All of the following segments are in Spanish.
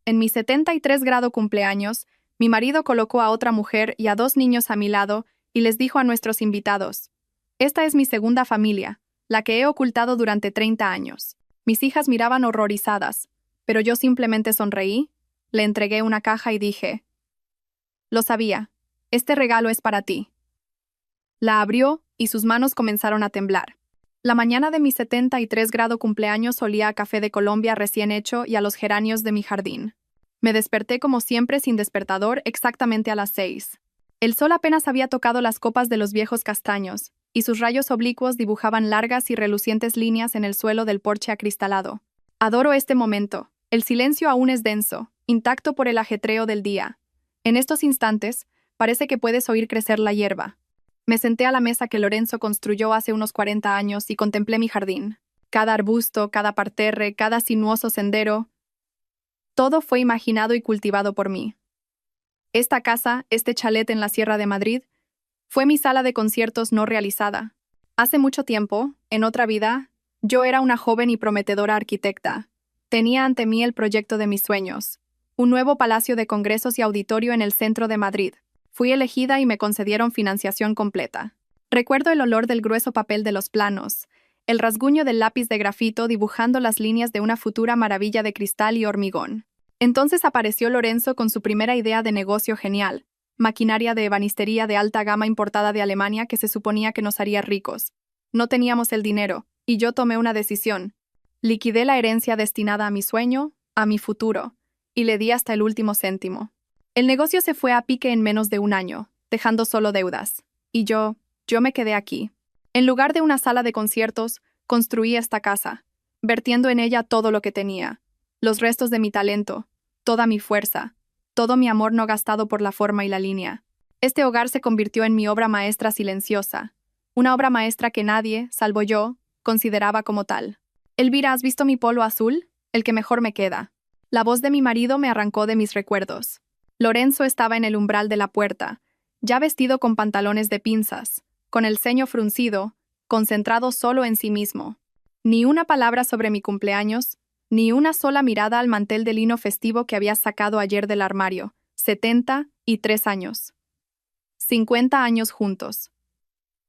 En mi 73 grado cumpleaños, mi marido colocó a otra mujer y a 2 niños a mi lado y les dijo a nuestros invitados: esta es mi segunda familia, la que he ocultado durante 30 años. Mis hijas miraban horrorizadas, pero yo simplemente sonreí, le entregué una caja y dije: lo sabía, este regalo es para ti. La abrió y sus manos comenzaron a temblar. La mañana de mi 73 grado cumpleaños olía a café de Colombia recién hecho y a los geranios de mi jardín. Me desperté como siempre sin despertador exactamente a las 6. El sol apenas había tocado las copas de los viejos castaños, y sus rayos oblicuos dibujaban largas y relucientes líneas en el suelo del porche acristalado. Adoro este momento. El silencio aún es denso, intacto por el ajetreo del día. En estos instantes, parece que puedes oír crecer la hierba. Me senté a la mesa que Lorenzo construyó hace unos 40 años y contemplé mi jardín. Cada arbusto, cada parterre, cada sinuoso sendero, todo fue imaginado y cultivado por mí. Esta casa, este chalet en la Sierra de Madrid, fue mi sala de conciertos no realizada. Hace mucho tiempo, en otra vida, yo era una joven y prometedora arquitecta. Tenía ante mí el proyecto de mis sueños, un nuevo palacio de congresos y auditorio en el centro de Madrid. Fui elegida y me concedieron financiación completa. Recuerdo el olor del grueso papel de los planos, el rasguño del lápiz de grafito dibujando las líneas de una futura maravilla de cristal y hormigón. Entonces apareció Lorenzo con su primera idea de negocio genial: maquinaria de ebanistería de alta gama importada de Alemania que se suponía que nos haría ricos. No teníamos el dinero, y yo tomé una decisión. Liquidé la herencia destinada a mi sueño, a mi futuro, y le di hasta el último céntimo. El negocio se fue a pique en menos de un año, dejando solo deudas. Y yo me quedé aquí. En lugar de una sala de conciertos, construí esta casa, vertiendo en ella todo lo que tenía, los restos de mi talento, toda mi fuerza, todo mi amor no gastado por la forma y la línea. Este hogar se convirtió en mi obra maestra silenciosa, una obra maestra que nadie, salvo yo, consideraba como tal. Elvira, ¿has visto mi polo azul? El que mejor me queda. La voz de mi marido me arrancó de mis recuerdos. Lorenzo estaba en el umbral de la puerta, ya vestido con pantalones de pinzas, con el ceño fruncido, concentrado solo en sí mismo. Ni una palabra sobre mi cumpleaños, ni una sola mirada al mantel de lino festivo que había sacado ayer del armario. 73 años. 50 años juntos.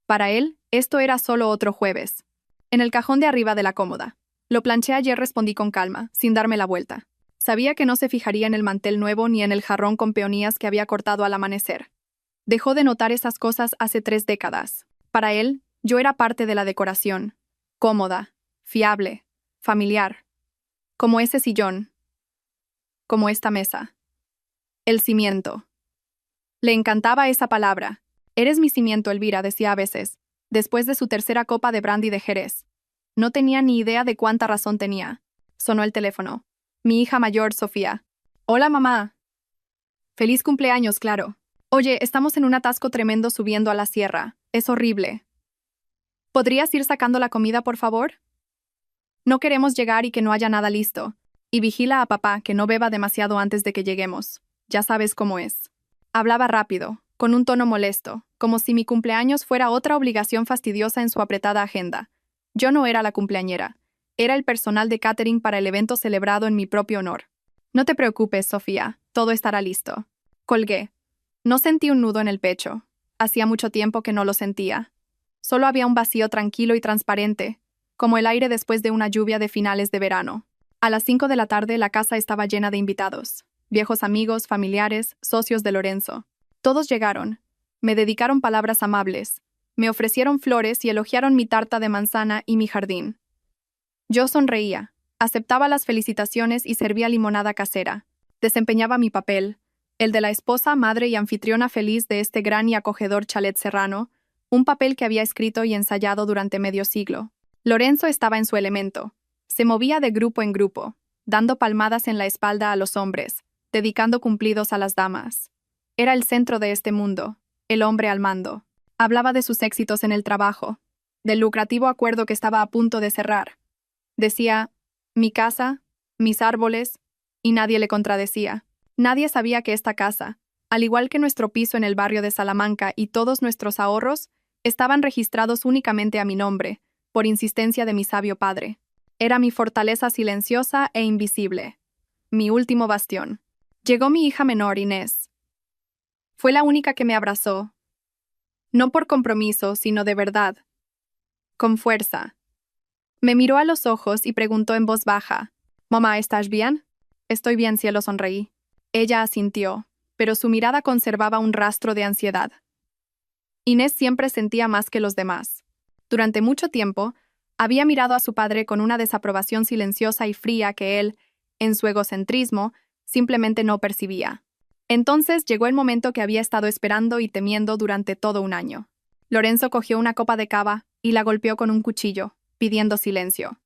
Para él, esto era solo otro jueves. En el cajón de arriba de la cómoda. Lo planché ayer, respondí con calma, sin darme la vuelta. Sabía que no se fijaría en el mantel nuevo ni en el jarrón con peonías que había cortado al amanecer. Dejó de notar esas cosas hace 3 décadas. Para él, yo era parte de la decoración. Cómoda, fiable, familiar. Como ese sillón. Como esta mesa. El cimiento. Le encantaba esa palabra. Eres mi cimiento, Elvira, decía a veces, después de su tercera copa de brandy de Jerez. No tenía ni idea de cuánta razón tenía. Sonó el teléfono. Mi hija mayor, Sofía. Hola, mamá. Feliz cumpleaños, claro. Oye, estamos en un atasco tremendo subiendo a la sierra. Es horrible. ¿Podrías ir sacando la comida, por favor? No queremos llegar y que no haya nada listo. Y vigila a papá que no beba demasiado antes de que lleguemos. Ya sabes cómo es. Hablaba rápido, con un tono molesto, como si mi cumpleaños fuera otra obligación fastidiosa en su apretada agenda. Yo no era la cumpleañera. Era el personal de catering para el evento celebrado en mi propio honor. No te preocupes, Sofía, todo estará listo. Colgué. No sentí un nudo en el pecho. Hacía mucho tiempo que no lo sentía. Solo había un vacío tranquilo y transparente, como el aire después de una lluvia de finales de verano. A las 5 de la tarde la casa estaba llena de invitados. Viejos amigos, familiares, socios de Lorenzo. Todos llegaron. Me dedicaron palabras amables. Me ofrecieron flores y elogiaron mi tarta de manzana y mi jardín. Yo sonreía, aceptaba las felicitaciones y servía limonada casera. Desempeñaba mi papel, el de la esposa, madre y anfitriona feliz de este gran y acogedor chalet serrano, un papel que había escrito y ensayado durante medio siglo. Lorenzo estaba en su elemento. Se movía de grupo en grupo, dando palmadas en la espalda a los hombres, dedicando cumplidos a las damas. Era el centro de este mundo, el hombre al mando. Hablaba de sus éxitos en el trabajo, del lucrativo acuerdo que estaba a punto de cerrar. Decía, mi casa, mis árboles, y nadie le contradecía. Nadie sabía que esta casa, al igual que nuestro piso en el barrio de Salamanca y todos nuestros ahorros, estaban registrados únicamente a mi nombre, por insistencia de mi sabio padre. Era mi fortaleza silenciosa e invisible. mi último bastión. Llegó mi hija menor, Inés. Fue la única que me abrazó. No por compromiso, sino de verdad. Con fuerza. Me miró a los ojos y preguntó en voz baja, «Mamá, ¿estás bien?» «Estoy bien, cielo», sonreí. Ella asintió, pero su mirada conservaba un rastro de ansiedad. Inés siempre sentía más que los demás. Durante mucho tiempo, había mirado a su padre con una desaprobación silenciosa y fría que él, en su egocentrismo, simplemente no percibía. Entonces llegó el momento que había estado esperando y temiendo durante todo un año. Lorenzo cogió una copa de cava y la golpeó con un cuchillo, pidiendo silencio.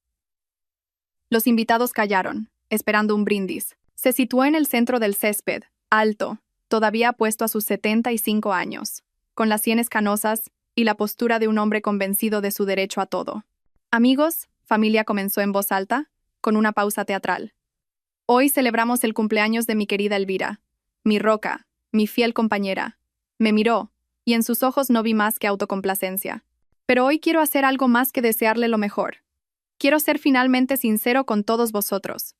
Los invitados callaron, esperando un brindis. Se situó en el centro del césped, alto, todavía puesto a sus 75 años, con las sienes canosas y la postura de un hombre convencido de su derecho a todo. «Amigos», familia, comenzó en voz alta, con una pausa teatral. «Hoy celebramos el cumpleaños de mi querida Elvira, mi roca, mi fiel compañera». Me miró, y en sus ojos no vi más que autocomplacencia. «Pero hoy quiero hacer algo más que desearle lo mejor. Quiero ser finalmente sincero con todos vosotros.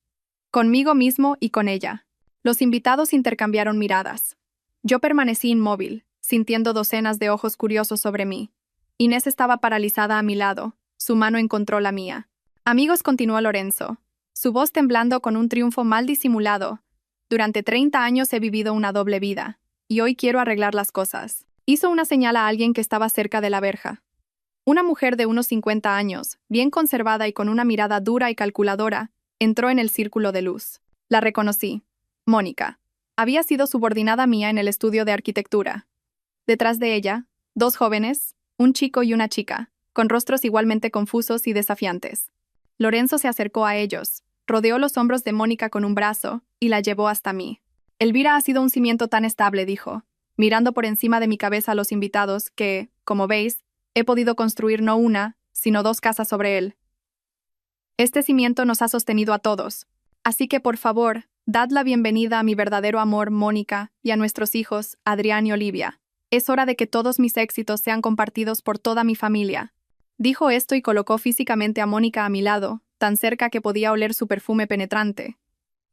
Conmigo mismo y con ella». Los invitados intercambiaron miradas. Yo permanecí inmóvil, sintiendo docenas de ojos curiosos sobre mí. Inés estaba paralizada a mi lado, su mano encontró la mía. «Amigos», continuó Lorenzo, su voz temblando con un triunfo mal disimulado. «Durante 30 años he vivido una doble vida, y hoy quiero arreglar las cosas». Hizo una señal a alguien que estaba cerca de la verja. Una mujer de unos 50 años, bien conservada y con una mirada dura y calculadora, entró en el círculo de luz. La reconocí. Mónica. Había sido subordinada mía en el estudio de arquitectura. Detrás de ella, dos jóvenes, un chico y una chica, con rostros igualmente confusos y desafiantes. Lorenzo se acercó a ellos, rodeó los hombros de Mónica con un brazo y la llevó hasta mí. «Elvira ha sido un cimiento tan estable», dijo, mirando por encima de mi cabeza a los invitados que, como veis, he podido construir no una, sino 2 casas sobre él. Este cimiento nos ha sostenido a todos. Así que, por favor, dad la bienvenida a mi verdadero amor, Mónica, y a nuestros hijos, Adrián y Olivia. Es hora de que todos mis éxitos sean compartidos por toda mi familia». Dijo esto y colocó físicamente a Mónica a mi lado, tan cerca que podía oler su perfume penetrante.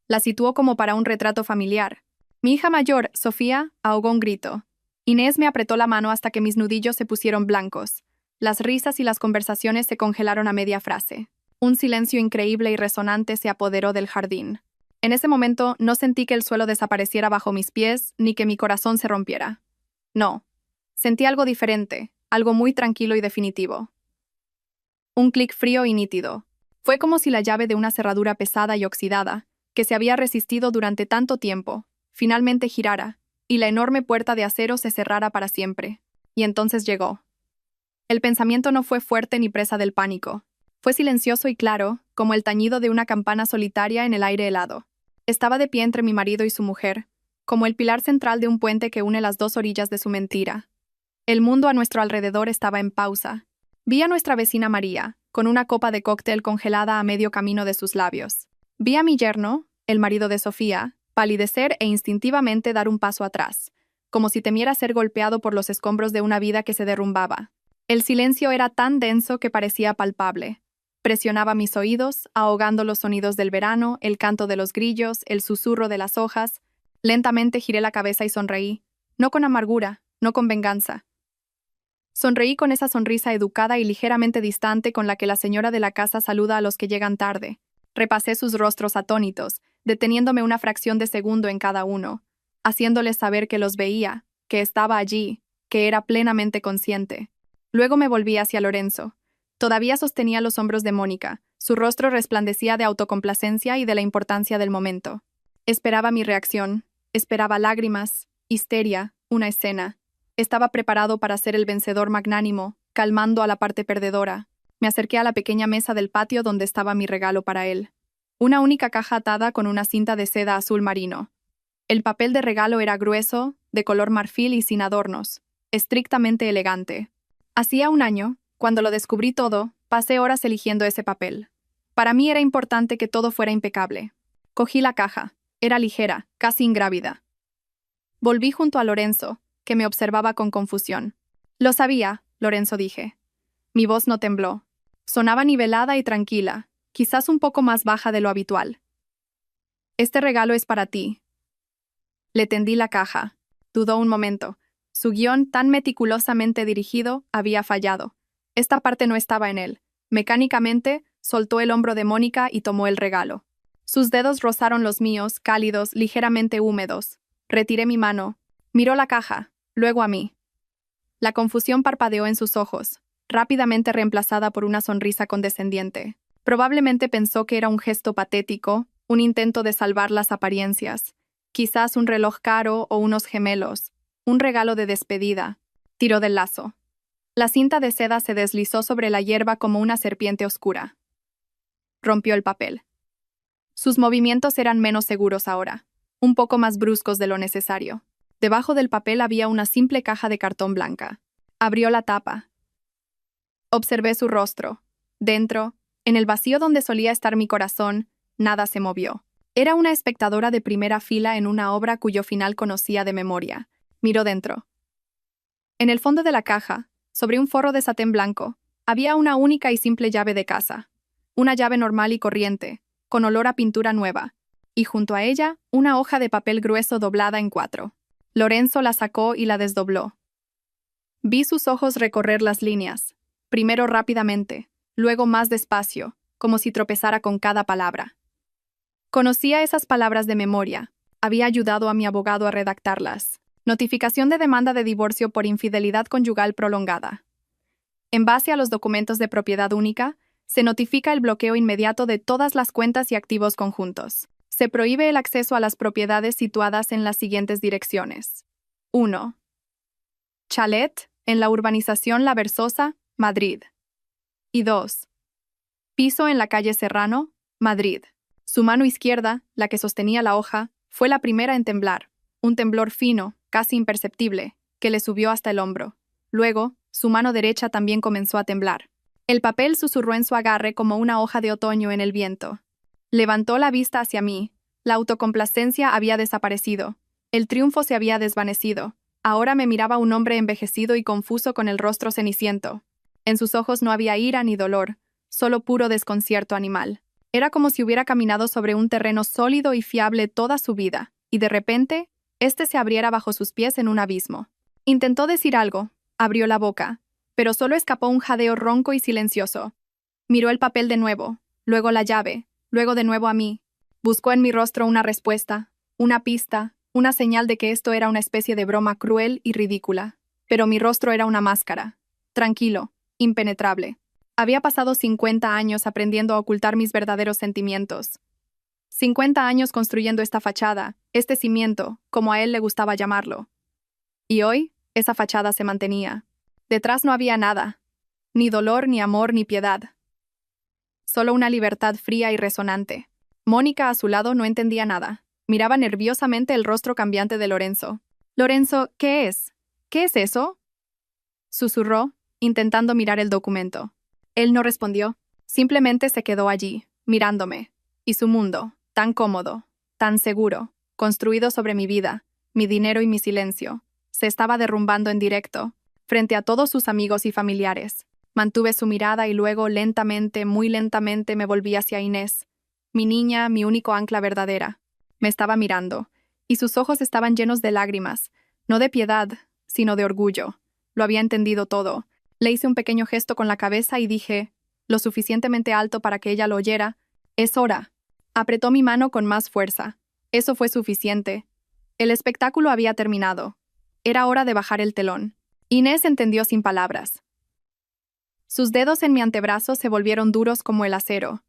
La situó como para un retrato familiar. Mi hija mayor, Sofía, ahogó un grito. Inés me apretó la mano hasta que mis nudillos se pusieron blancos. Las risas y las conversaciones se congelaron a media frase. Un silencio increíble y resonante se apoderó del jardín. En ese momento no sentí que el suelo desapareciera bajo mis pies ni que mi corazón se rompiera. No. Sentí algo diferente, algo muy tranquilo y definitivo. Un clic frío y nítido. Fue como si la llave de una cerradura pesada y oxidada, que se había resistido durante tanto tiempo, finalmente girara, y la enorme puerta de acero se cerrara para siempre. Y entonces llegó. El pensamiento no fue fuerte ni presa del pánico. Fue silencioso y claro, como el tañido de una campana solitaria en el aire helado. Estaba de pie entre mi marido y su mujer, como el pilar central de un puente que une las dos orillas de su mentira. El mundo a nuestro alrededor estaba en pausa. Vi a nuestra vecina María, con una copa de cóctel congelada a medio camino de sus labios. Vi a mi yerno, el marido de Sofía, palidecer e instintivamente dar un paso atrás, como si temiera ser golpeado por los escombros de una vida que se derrumbaba. El silencio era tan denso que parecía palpable. Presionaba mis oídos, ahogando los sonidos del verano, el canto de los grillos, el susurro de las hojas. Lentamente giré la cabeza y sonreí, no con amargura, no con venganza. Sonreí con esa sonrisa educada y ligeramente distante con la que la señora de la casa saluda a los que llegan tarde. Repasé sus rostros atónitos, deteniéndome una fracción de segundo en cada uno, haciéndoles saber que los veía, que estaba allí, que era plenamente consciente. Luego me volví hacia Lorenzo. Todavía sostenía los hombros de Mónica, su rostro resplandecía de autocomplacencia y de la importancia del momento. Esperaba mi reacción, esperaba lágrimas, histeria, una escena. Estaba preparado para ser el vencedor magnánimo, calmando a la parte perdedora. Me acerqué a la pequeña mesa del patio donde estaba mi regalo para él. Una única caja atada con una cinta de seda azul marino. El papel de regalo era grueso, de color marfil y sin adornos, estrictamente elegante. Hacía un año, cuando lo descubrí todo, pasé horas eligiendo ese papel. Para mí era importante que todo fuera impecable. Cogí la caja. Era ligera, casi ingrávida. Volví junto a Lorenzo, que me observaba con confusión. «Lo sabía», Lorenzo, dije. Mi voz no tembló. Sonaba nivelada y tranquila, quizás un poco más baja de lo habitual. Este regalo es para ti. Le tendí la caja. Dudó un momento. Su guión, tan meticulosamente dirigido, había fallado. Esta parte no estaba en él. Mecánicamente, soltó el hombro de Mónica y tomó el regalo. Sus dedos rozaron los míos, cálidos, ligeramente húmedos. Retiré mi mano. Miró la caja, luego a mí. La confusión parpadeó en sus ojos, rápidamente reemplazada por una sonrisa condescendiente. Probablemente pensó que era un gesto patético, un intento de salvar las apariencias. Quizás un reloj caro o unos gemelos. Un regalo de despedida. Tiró del lazo. La cinta de seda se deslizó sobre la hierba como una serpiente oscura. Rompió el papel. Sus movimientos eran menos seguros ahora, un poco más bruscos de lo necesario. Debajo del papel había una simple caja de cartón blanca. Abrió la tapa. Observé su rostro. Dentro, en el vacío donde solía estar mi corazón, nada se movió. Era una espectadora de primera fila en una obra cuyo final conocía de memoria. Miró dentro. En el fondo de la caja, sobre un forro de satén blanco, había una única y simple llave de casa. Una llave normal y corriente, con olor a pintura nueva, y junto a ella, una hoja de papel grueso doblada en 4. Lorenzo la sacó y la desdobló. Vi sus ojos recorrer las líneas, primero rápidamente, luego más despacio, como si tropezara con cada palabra. Conocía esas palabras de memoria, había ayudado a mi abogado a redactarlas. Notificación de demanda de divorcio por infidelidad conyugal prolongada. En base a los documentos de propiedad única, se notifica el bloqueo inmediato de todas las cuentas y activos conjuntos. Se prohíbe el acceso a las propiedades situadas en las siguientes direcciones. 1. Chalet, en la urbanización La Versosa, Madrid. Y 2. Piso en la calle Serrano, Madrid. Su mano izquierda, la que sostenía la hoja, fue la primera en temblar. Un temblor fino, casi imperceptible, que le subió hasta el hombro. Luego, su mano derecha también comenzó a temblar. El papel susurró en su agarre como una hoja de otoño en el viento. Levantó la vista hacia mí. La autocomplacencia había desaparecido. El triunfo se había desvanecido. Ahora me miraba un hombre envejecido y confuso con el rostro ceniciento. En sus ojos no había ira ni dolor, solo puro desconcierto animal. Era como si hubiera caminado sobre un terreno sólido y fiable toda su vida, y de repente, este se abriera bajo sus pies en un abismo. Intentó decir algo, abrió la boca, pero solo escapó un jadeo ronco y silencioso. Miró el papel de nuevo, luego la llave, luego de nuevo a mí. Buscó en mi rostro una respuesta, una pista, una señal de que esto era una especie de broma cruel y ridícula. Pero mi rostro era una máscara, tranquilo, impenetrable. Había pasado 50 años aprendiendo a ocultar mis verdaderos sentimientos. 50 años construyendo esta fachada, este cimiento, como a él le gustaba llamarlo. Y hoy, esa fachada se mantenía. Detrás no había nada, ni dolor, ni amor, ni piedad. Solo una libertad fría y resonante. Mónica, a su lado, no entendía nada. Miraba nerviosamente el rostro cambiante de Lorenzo. «Lorenzo, ¿qué es? ¿Qué es eso?», susurró, intentando mirar el documento. Él no respondió, simplemente se quedó allí, mirándome. Y su mundo, tan cómodo, tan seguro, construido sobre mi vida, mi dinero y mi silencio, se estaba derrumbando en directo, frente a todos sus amigos y familiares. Mantuve su mirada y luego, lentamente, muy lentamente, me volví hacia Inés, mi niña, mi único ancla verdadera. Me estaba mirando, y sus ojos estaban llenos de lágrimas, no de piedad, sino de orgullo. Lo había entendido todo. Le hice un pequeño gesto con la cabeza y dije, lo suficientemente alto para que ella lo oyera, «Es hora». Apretó mi mano con más fuerza. Eso fue suficiente. El espectáculo había terminado. Era hora de bajar el telón. Inés entendió sin palabras. Sus dedos en mi antebrazo se volvieron duros como el acero.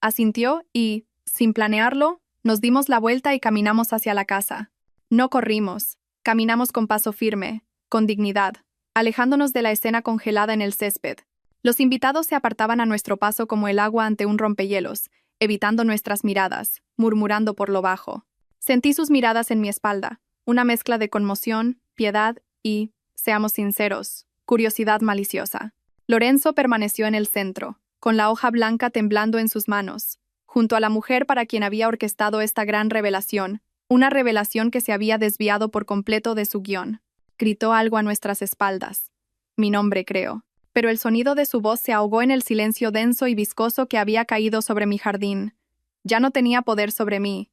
Asintió y, sin planearlo, nos dimos la vuelta y caminamos hacia la casa. No corrimos. Caminamos con paso firme, con dignidad, alejándonos de la escena congelada en el césped. Los invitados se apartaban a nuestro paso como el agua ante un rompehielos, evitando nuestras miradas, murmurando por lo bajo. Sentí sus miradas en mi espalda, una mezcla de conmoción, piedad y, seamos sinceros, curiosidad maliciosa. Lorenzo permaneció en el centro, con la hoja blanca temblando en sus manos, junto a la mujer para quien había orquestado esta gran revelación, una revelación que se había desviado por completo de su guión. Gritó algo a nuestras espaldas. Mi nombre, creo. Pero el sonido de su voz se ahogó en el silencio denso y viscoso que había caído sobre mi jardín. Ya no tenía poder sobre mí.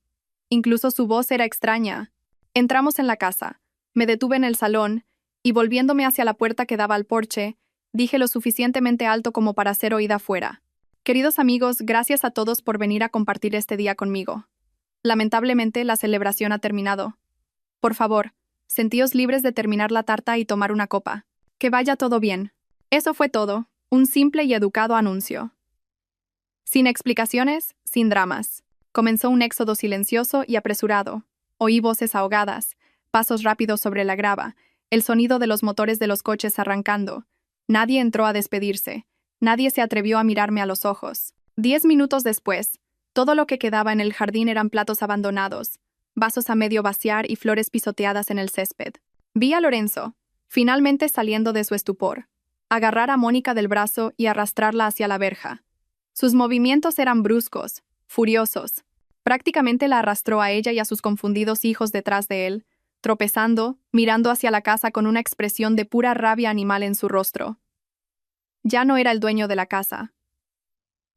Incluso su voz era extraña. Entramos en la casa. Me detuve en el salón y, volviéndome hacia la puerta que daba al porche, dije lo suficientemente alto como para ser oída afuera. Queridos amigos, gracias a todos por venir a compartir este día conmigo. Lamentablemente, la celebración ha terminado. Por favor, sentíos libres de terminar la tarta y tomar una copa. Que vaya todo bien. Eso fue todo, un simple y educado anuncio. Sin explicaciones, sin dramas. Comenzó un éxodo silencioso y apresurado. Oí voces ahogadas, pasos rápidos sobre la grava, el sonido de los motores de los coches arrancando. Nadie entró a despedirse. Nadie se atrevió a mirarme a los ojos. 10 minutos después, todo lo que quedaba en el jardín eran platos abandonados, vasos a medio vaciar y flores pisoteadas en el césped. Vi a Lorenzo, finalmente saliendo de su estupor, agarrar a Mónica del brazo y arrastrarla hacia la verja. Sus movimientos eran bruscos, furiosos. Prácticamente la arrastró a ella y a sus confundidos hijos detrás de él, tropezando, mirando hacia la casa con una expresión de pura rabia animal en su rostro. Ya no era el dueño de la casa.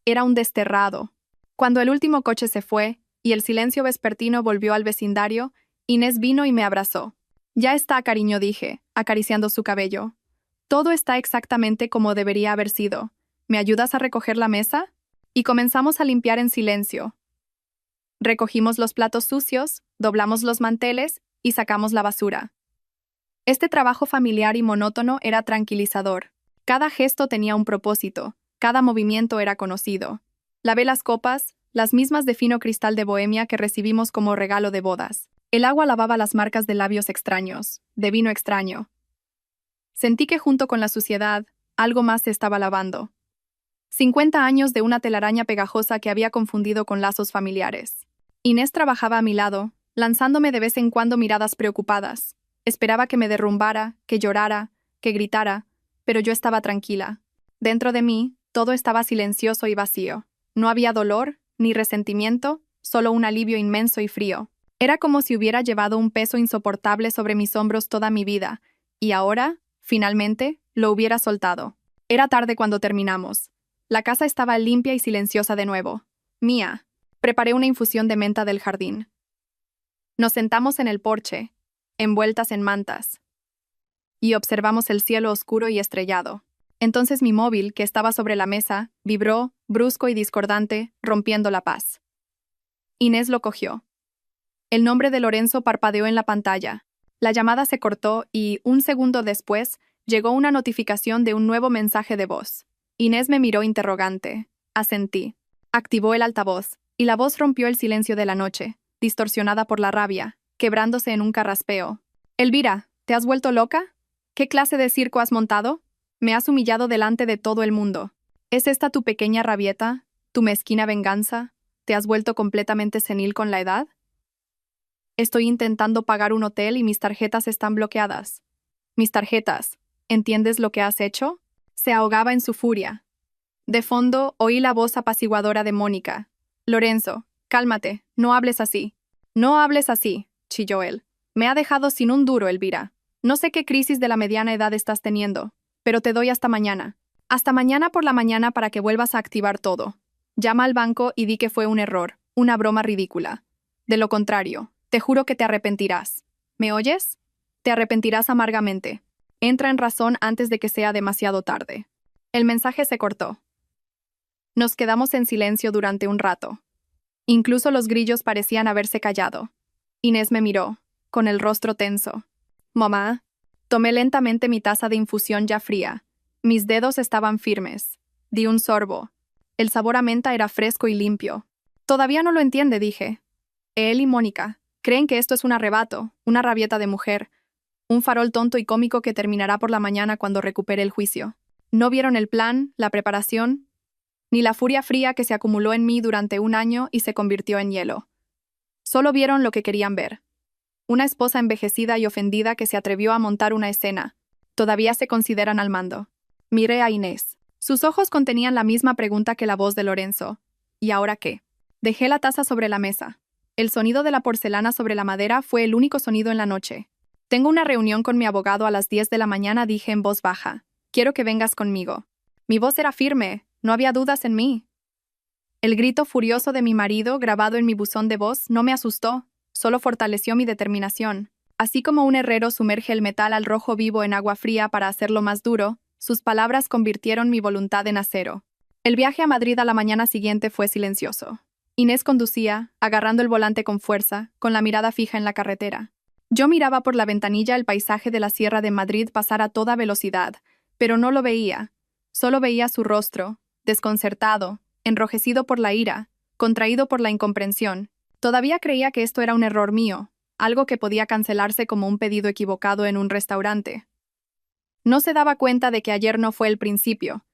Era un desterrado. Cuando el último coche se fue y el silencio vespertino volvió al vecindario, Inés vino y me abrazó. Ya está, cariño, dije, acariciando su cabello. Todo está exactamente como debería haber sido. ¿Me ayudas a recoger la mesa? Y comenzamos a limpiar en silencio. Recogimos los platos sucios, doblamos los manteles y sacamos la basura. Este trabajo familiar y monótono era tranquilizador. Cada gesto tenía un propósito, cada movimiento era conocido. Lavé las copas, las mismas de fino cristal de Bohemia que recibimos como regalo de bodas. El agua lavaba las marcas de labios extraños, de vino extraño. Sentí que junto con la suciedad, algo más se estaba lavando. 50 años de una telaraña pegajosa que había confundido con lazos familiares. Inés trabajaba a mi lado, lanzándome de vez en cuando miradas preocupadas. Esperaba que me derrumbara, que llorara, que gritara, pero yo estaba tranquila. Dentro de mí, todo estaba silencioso y vacío. No había dolor, ni resentimiento, solo un alivio inmenso y frío. Era como si hubiera llevado un peso insoportable sobre mis hombros toda mi vida, y ahora, finalmente, lo hubiera soltado. Era tarde cuando terminamos. La casa estaba limpia y silenciosa de nuevo. Mía. Preparé una infusión de menta del jardín. Nos sentamos en el porche, envueltas en mantas, y observamos el cielo oscuro y estrellado. Entonces mi móvil, que estaba sobre la mesa, vibró, brusco y discordante, rompiendo la paz. Inés lo cogió. El nombre de Lorenzo parpadeó en la pantalla. La llamada se cortó y, un segundo después, llegó una notificación de un nuevo mensaje de voz. Inés me miró interrogante. Asentí. Activó el altavoz, y la voz rompió el silencio de la noche, distorsionada por la rabia, quebrándose en un carraspeo. Elvira, ¿te has vuelto loca? ¿Qué clase de circo has montado? Me has humillado delante de todo el mundo. ¿Es esta tu pequeña rabieta? ¿Tu mezquina venganza? ¿Te has vuelto completamente senil con la edad? Estoy intentando pagar un hotel y mis tarjetas están bloqueadas. Mis tarjetas. ¿Entiendes lo que has hecho? Se ahogaba en su furia. De fondo, oí la voz apaciguadora de Mónica. Lorenzo, cálmate, no hables así. No hables así, chilló él. Me ha dejado sin un duro, Elvira. No sé qué crisis de la mediana edad estás teniendo, pero te doy hasta mañana. Hasta mañana por la mañana para que vuelvas a activar todo. Llama al banco y di que fue un error, una broma ridícula. De lo contrario, te juro que te arrepentirás. ¿Me oyes? Te arrepentirás amargamente. Entra en razón antes de que sea demasiado tarde. El mensaje se cortó. Nos quedamos en silencio durante un rato. Incluso los grillos parecían haberse callado. Inés me miró, con el rostro tenso. Mamá. Tomé lentamente mi taza de infusión ya fría. Mis dedos estaban firmes. Di un sorbo. El sabor a menta era fresco y limpio. Todavía no lo entiende, dije. Él y Mónica creen que esto es un arrebato, una rabieta de mujer, un farol tonto y cómico que terminará por la mañana cuando recupere el juicio. No vieron el plan, la preparación, ni la furia fría que se acumuló en mí durante un año y se convirtió en hielo. Solo vieron lo que querían ver. Una esposa envejecida y ofendida que se atrevió a montar una escena. Todavía se consideran al mando. Miré a Inés. Sus ojos contenían la misma pregunta que la voz de Lorenzo. ¿Y ahora qué? Dejé la taza sobre la mesa. El sonido de la porcelana sobre la madera fue el único sonido en la noche. Tengo una reunión con mi abogado a las 10 de la mañana, dije en voz baja. Quiero que vengas conmigo. Mi voz era firme, no había dudas en mí. El grito furioso de mi marido, grabado en mi buzón de voz, no me asustó, solo fortaleció mi determinación. Así como un herrero sumerge el metal al rojo vivo en agua fría para hacerlo más duro, sus palabras convirtieron mi voluntad en acero. El viaje a Madrid a la mañana siguiente fue silencioso. Inés conducía, agarrando el volante con fuerza, con la mirada fija en la carretera. Yo miraba por la ventanilla el paisaje de la Sierra de Madrid pasar a toda velocidad, pero no lo veía. Solo veía su rostro, desconcertado, enrojecido por la ira, contraído por la incomprensión. Todavía creía que esto era un error mío, algo que podía cancelarse como un pedido equivocado en un restaurante. No se daba cuenta de que ayer no fue el principio,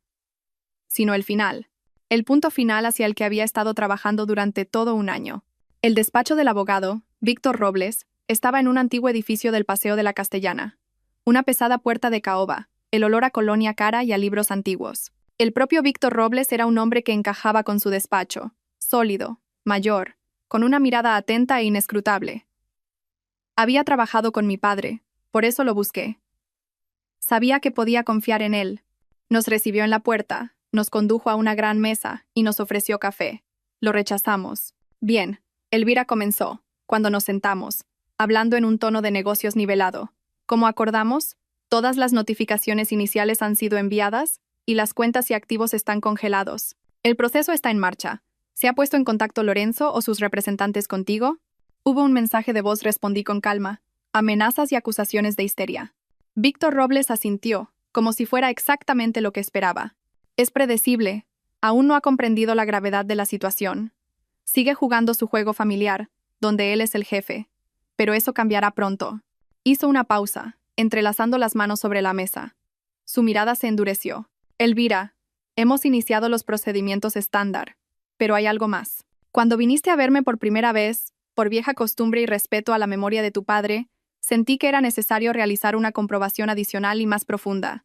sino el final. El punto final hacia el que había estado trabajando durante todo un año. El despacho del abogado, Víctor Robles, estaba en un antiguo edificio del Paseo de la Castellana. Una pesada puerta de caoba, el olor a colonia cara y a libros antiguos. El propio Víctor Robles era un hombre que encajaba con su despacho, sólido, mayor, con una mirada atenta e inescrutable. Había trabajado con mi padre, por eso lo busqué. Sabía que podía confiar en él. Nos recibió en la puerta, nos condujo a una gran mesa y nos ofreció café. Lo rechazamos. Bien, Elvira comenzó, cuando nos sentamos, hablando en un tono de negocios nivelado. Como acordamos, todas las notificaciones iniciales han sido enviadas y las cuentas y activos están congelados. El proceso está en marcha. ¿Se ha puesto en contacto Lorenzo o sus representantes contigo? Hubo un mensaje de voz, respondí con calma. Amenazas y acusaciones de histeria. Víctor Robles asintió, como si fuera exactamente lo que esperaba. Es predecible. Aún no ha comprendido la gravedad de la situación. Sigue jugando su juego familiar, donde él es el jefe. Pero eso cambiará pronto. Hizo una pausa, entrelazando las manos sobre la mesa. Su mirada se endureció. Elvira, hemos iniciado los procedimientos estándar. Pero hay algo más. Cuando viniste a verme por primera vez, por vieja costumbre y respeto a la memoria de tu padre, sentí que era necesario realizar una comprobación adicional y más profunda.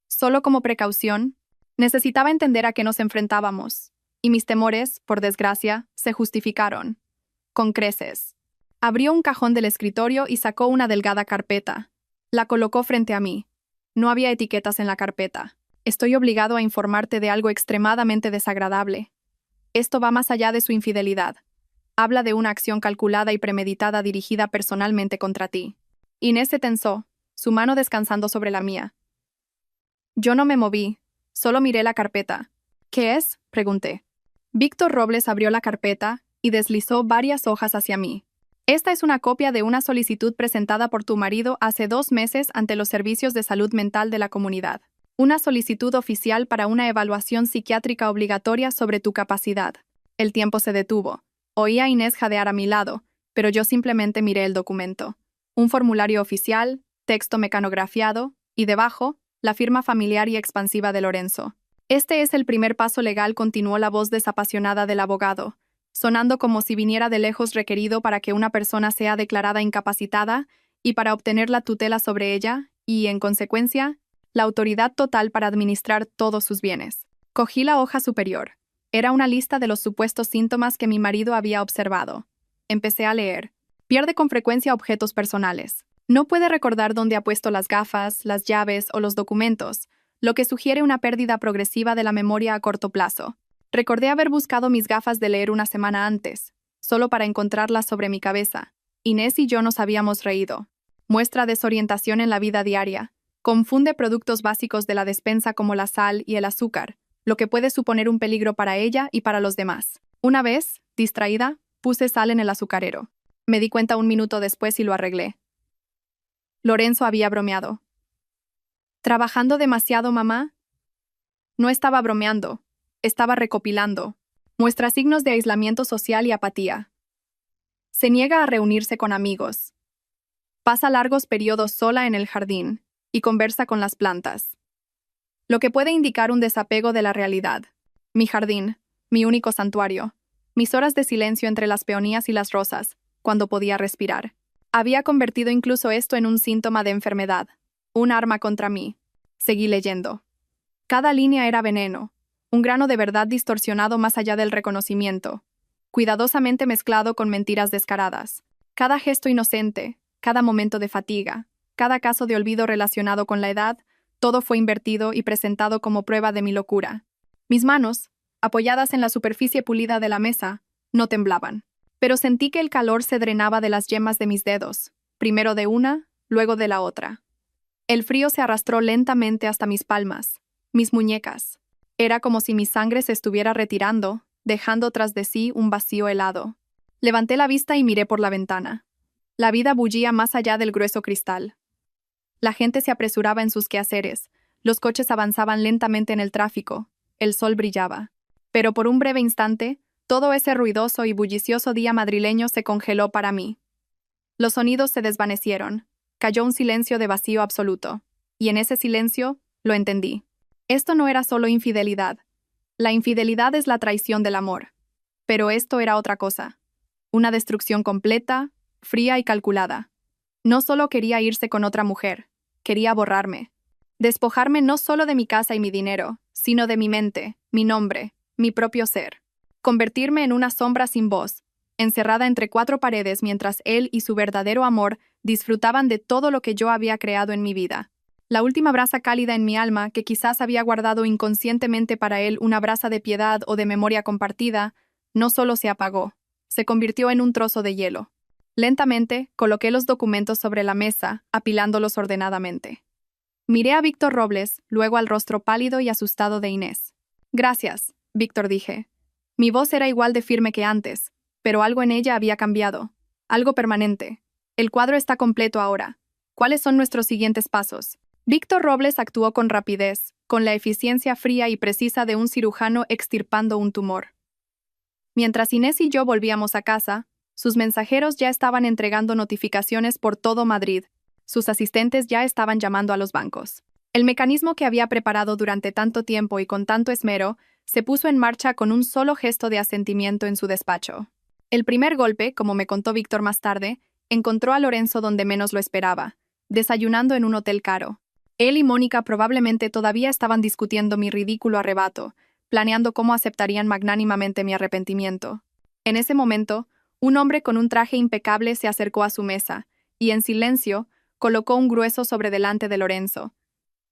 Solo como precaución, necesitaba entender a qué nos enfrentábamos, y mis temores, por desgracia, se justificaron. Con creces. Abrió un cajón del escritorio y sacó una delgada carpeta. La colocó frente a mí. No había etiquetas en la carpeta. Estoy obligado a informarte de algo extremadamente desagradable. Esto va más allá de su infidelidad. Habla de una acción calculada y premeditada dirigida personalmente contra ti. Inés se tensó, su mano descansando sobre la mía. Yo no me moví, solo miré la carpeta. ¿Qué es?, pregunté. Víctor Robles abrió la carpeta y deslizó varias hojas hacia mí. Esta es una copia de una solicitud presentada por tu marido hace 2 meses ante los servicios de salud mental de la comunidad. Una solicitud oficial para una evaluación psiquiátrica obligatoria sobre tu capacidad. El tiempo se detuvo. Oí a Inés jadear a mi lado, pero yo simplemente miré el documento. Un formulario oficial, texto mecanografiado, y debajo, la firma familiar y expansiva de Lorenzo. Este es el primer paso legal, continuó la voz desapasionada del abogado, sonando como si viniera de lejos, requerido para que una persona sea declarada incapacitada y para obtener la tutela sobre ella y, en consecuencia, la autoridad total para administrar todos sus bienes. Cogí la hoja superior. Era una lista de los supuestos síntomas que mi marido había observado. Empecé a leer. Pierde con frecuencia objetos personales. No puede recordar dónde ha puesto las gafas, las llaves o los documentos, lo que sugiere una pérdida progresiva de la memoria a corto plazo. Recordé haber buscado mis gafas de leer una semana antes, solo para encontrarlas sobre mi cabeza. Inés y yo nos habíamos reído. Muestra desorientación en la vida diaria. Confunde productos básicos de la despensa como la sal y el azúcar, lo que puede suponer un peligro para ella y para los demás. Una vez, distraída, puse sal en el azucarero. Me di cuenta un minuto después y lo arreglé. Lorenzo había bromeado. ¿Trabajando demasiado, mamá? No estaba bromeando. Estaba recopilando. Muestra signos de aislamiento social y apatía. Se niega a reunirse con amigos. Pasa largos periodos sola en el jardín y conversa con las plantas. Lo que puede indicar un desapego de la realidad. Mi jardín, mi único santuario. Mis horas de silencio entre las peonías y las rosas, cuando podía respirar. Había convertido incluso esto en un síntoma de enfermedad. Un arma contra mí. Seguí leyendo. Cada línea era veneno. Un grano de verdad distorsionado más allá del reconocimiento. Cuidadosamente mezclado con mentiras descaradas. Cada gesto inocente, cada momento de fatiga, cada caso de olvido relacionado con la edad, todo fue invertido y presentado como prueba de mi locura. Mis manos, apoyadas en la superficie pulida de la mesa, no temblaban. Pero sentí que el calor se drenaba de las yemas de mis dedos, primero de una, luego de la otra. El frío se arrastró lentamente hasta mis palmas, mis muñecas. Era como si mi sangre se estuviera retirando, dejando tras de sí un vacío helado. Levanté la vista y miré por la ventana. La vida bullía más allá del grueso cristal. La gente se apresuraba en sus quehaceres, los coches avanzaban lentamente en el tráfico, el sol brillaba. Pero por un breve instante, todo ese ruidoso y bullicioso día madrileño se congeló para mí. Los sonidos se desvanecieron, cayó un silencio de vacío absoluto, y en ese silencio, lo entendí. Esto no era solo infidelidad. La infidelidad es la traición del amor. Pero esto era otra cosa. Una destrucción completa, fría y calculada. No solo quería irse con otra mujer, quería borrarme. Despojarme no solo de mi casa y mi dinero, sino de mi mente, mi nombre, mi propio ser. Convertirme en una sombra sin voz, encerrada entre cuatro paredes mientras él y su verdadero amor disfrutaban de todo lo que yo había creado en mi vida. La última brasa cálida en mi alma, que quizás había guardado inconscientemente para él una brasa de piedad o de memoria compartida, no solo se apagó, se convirtió en un trozo de hielo. Lentamente, coloqué los documentos sobre la mesa, apilándolos ordenadamente. Miré a Víctor Robles, luego al rostro pálido y asustado de Inés. Gracias, Víctor, dije. Mi voz era igual de firme que antes, pero algo en ella había cambiado. Algo permanente. El cuadro está completo ahora. ¿Cuáles son nuestros siguientes pasos? Víctor Robles actuó con rapidez, con la eficiencia fría y precisa de un cirujano extirpando un tumor. Mientras Inés y yo volvíamos a casa, sus mensajeros ya estaban entregando notificaciones por todo Madrid. Sus asistentes ya estaban llamando a los bancos. El mecanismo que había preparado durante tanto tiempo y con tanto esmero se puso en marcha con un solo gesto de asentimiento en su despacho. El primer golpe, como me contó Víctor más tarde, encontró a Lorenzo donde menos lo esperaba, desayunando en un hotel caro. Él y Mónica probablemente todavía estaban discutiendo mi ridículo arrebato, planeando cómo aceptarían magnánimamente mi arrepentimiento. En ese momento, un hombre con un traje impecable se acercó a su mesa, y en silencio, colocó un grueso sobre delante de Lorenzo.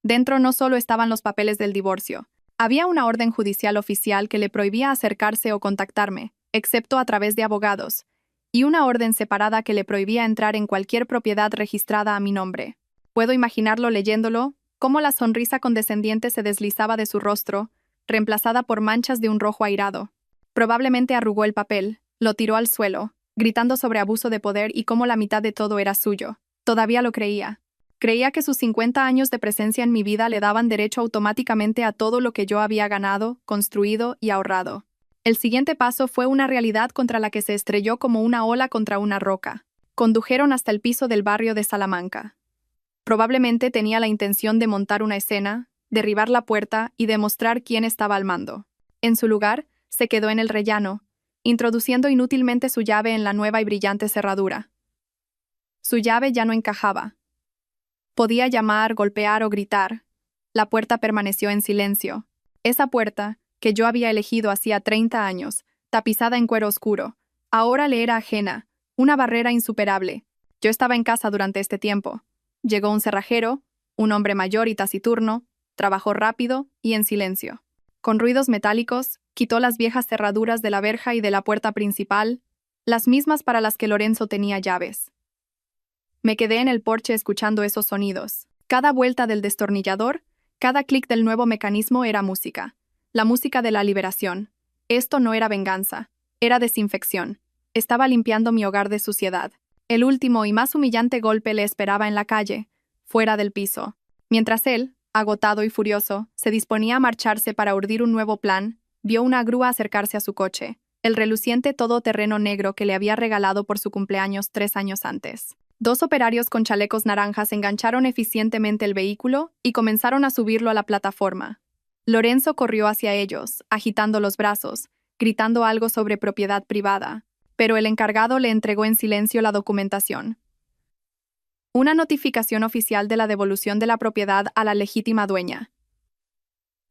Dentro no solo estaban los papeles del divorcio, había una orden judicial oficial que le prohibía acercarse o contactarme, excepto a través de abogados, y una orden separada que le prohibía entrar en cualquier propiedad registrada a mi nombre. Puedo imaginarlo leyéndolo, cómo la sonrisa condescendiente se deslizaba de su rostro, reemplazada por manchas de un rojo airado. Probablemente arrugó el papel, lo tiró al suelo, gritando sobre abuso de poder y cómo la mitad de todo era suyo. Todavía lo creía. Creía que sus 50 años de presencia en mi vida le daban derecho automáticamente a todo lo que yo había ganado, construido y ahorrado. El siguiente paso fue una realidad contra la que se estrelló como una ola contra una roca. Condujeron hasta el piso del barrio de Salamanca. Probablemente tenía la intención de montar una escena, derribar la puerta y demostrar quién estaba al mando. En su lugar, se quedó en el rellano, introduciendo inútilmente su llave en la nueva y brillante cerradura. Su llave ya no encajaba. Podía llamar, golpear o gritar. La puerta permaneció en silencio. Esa puerta, que yo había elegido hacía 30 años, tapizada en cuero oscuro, ahora le era ajena, una barrera insuperable. Yo estaba en casa durante este tiempo. Llegó un cerrajero, un hombre mayor y taciturno, trabajó rápido y en silencio. Con ruidos metálicos, quitó las viejas cerraduras de la verja y de la puerta principal, las mismas para las que Lorenzo tenía llaves. Me quedé en el porche escuchando esos sonidos. Cada vuelta del destornillador, cada clic del nuevo mecanismo era música. La música de la liberación. Esto no era venganza, era desinfección. Estaba limpiando mi hogar de suciedad. El último y más humillante golpe le esperaba en la calle, fuera del piso. Mientras él, agotado y furioso, se disponía a marcharse para urdir un nuevo plan, vio una grúa acercarse a su coche, el reluciente todoterreno negro que le había regalado por su cumpleaños 3 años antes. 2 operarios con chalecos naranjas engancharon eficientemente el vehículo y comenzaron a subirlo a la plataforma. Lorenzo corrió hacia ellos, agitando los brazos, gritando algo sobre propiedad privada, pero el encargado le entregó en silencio la documentación. Una notificación oficial de la devolución de la propiedad a la legítima dueña.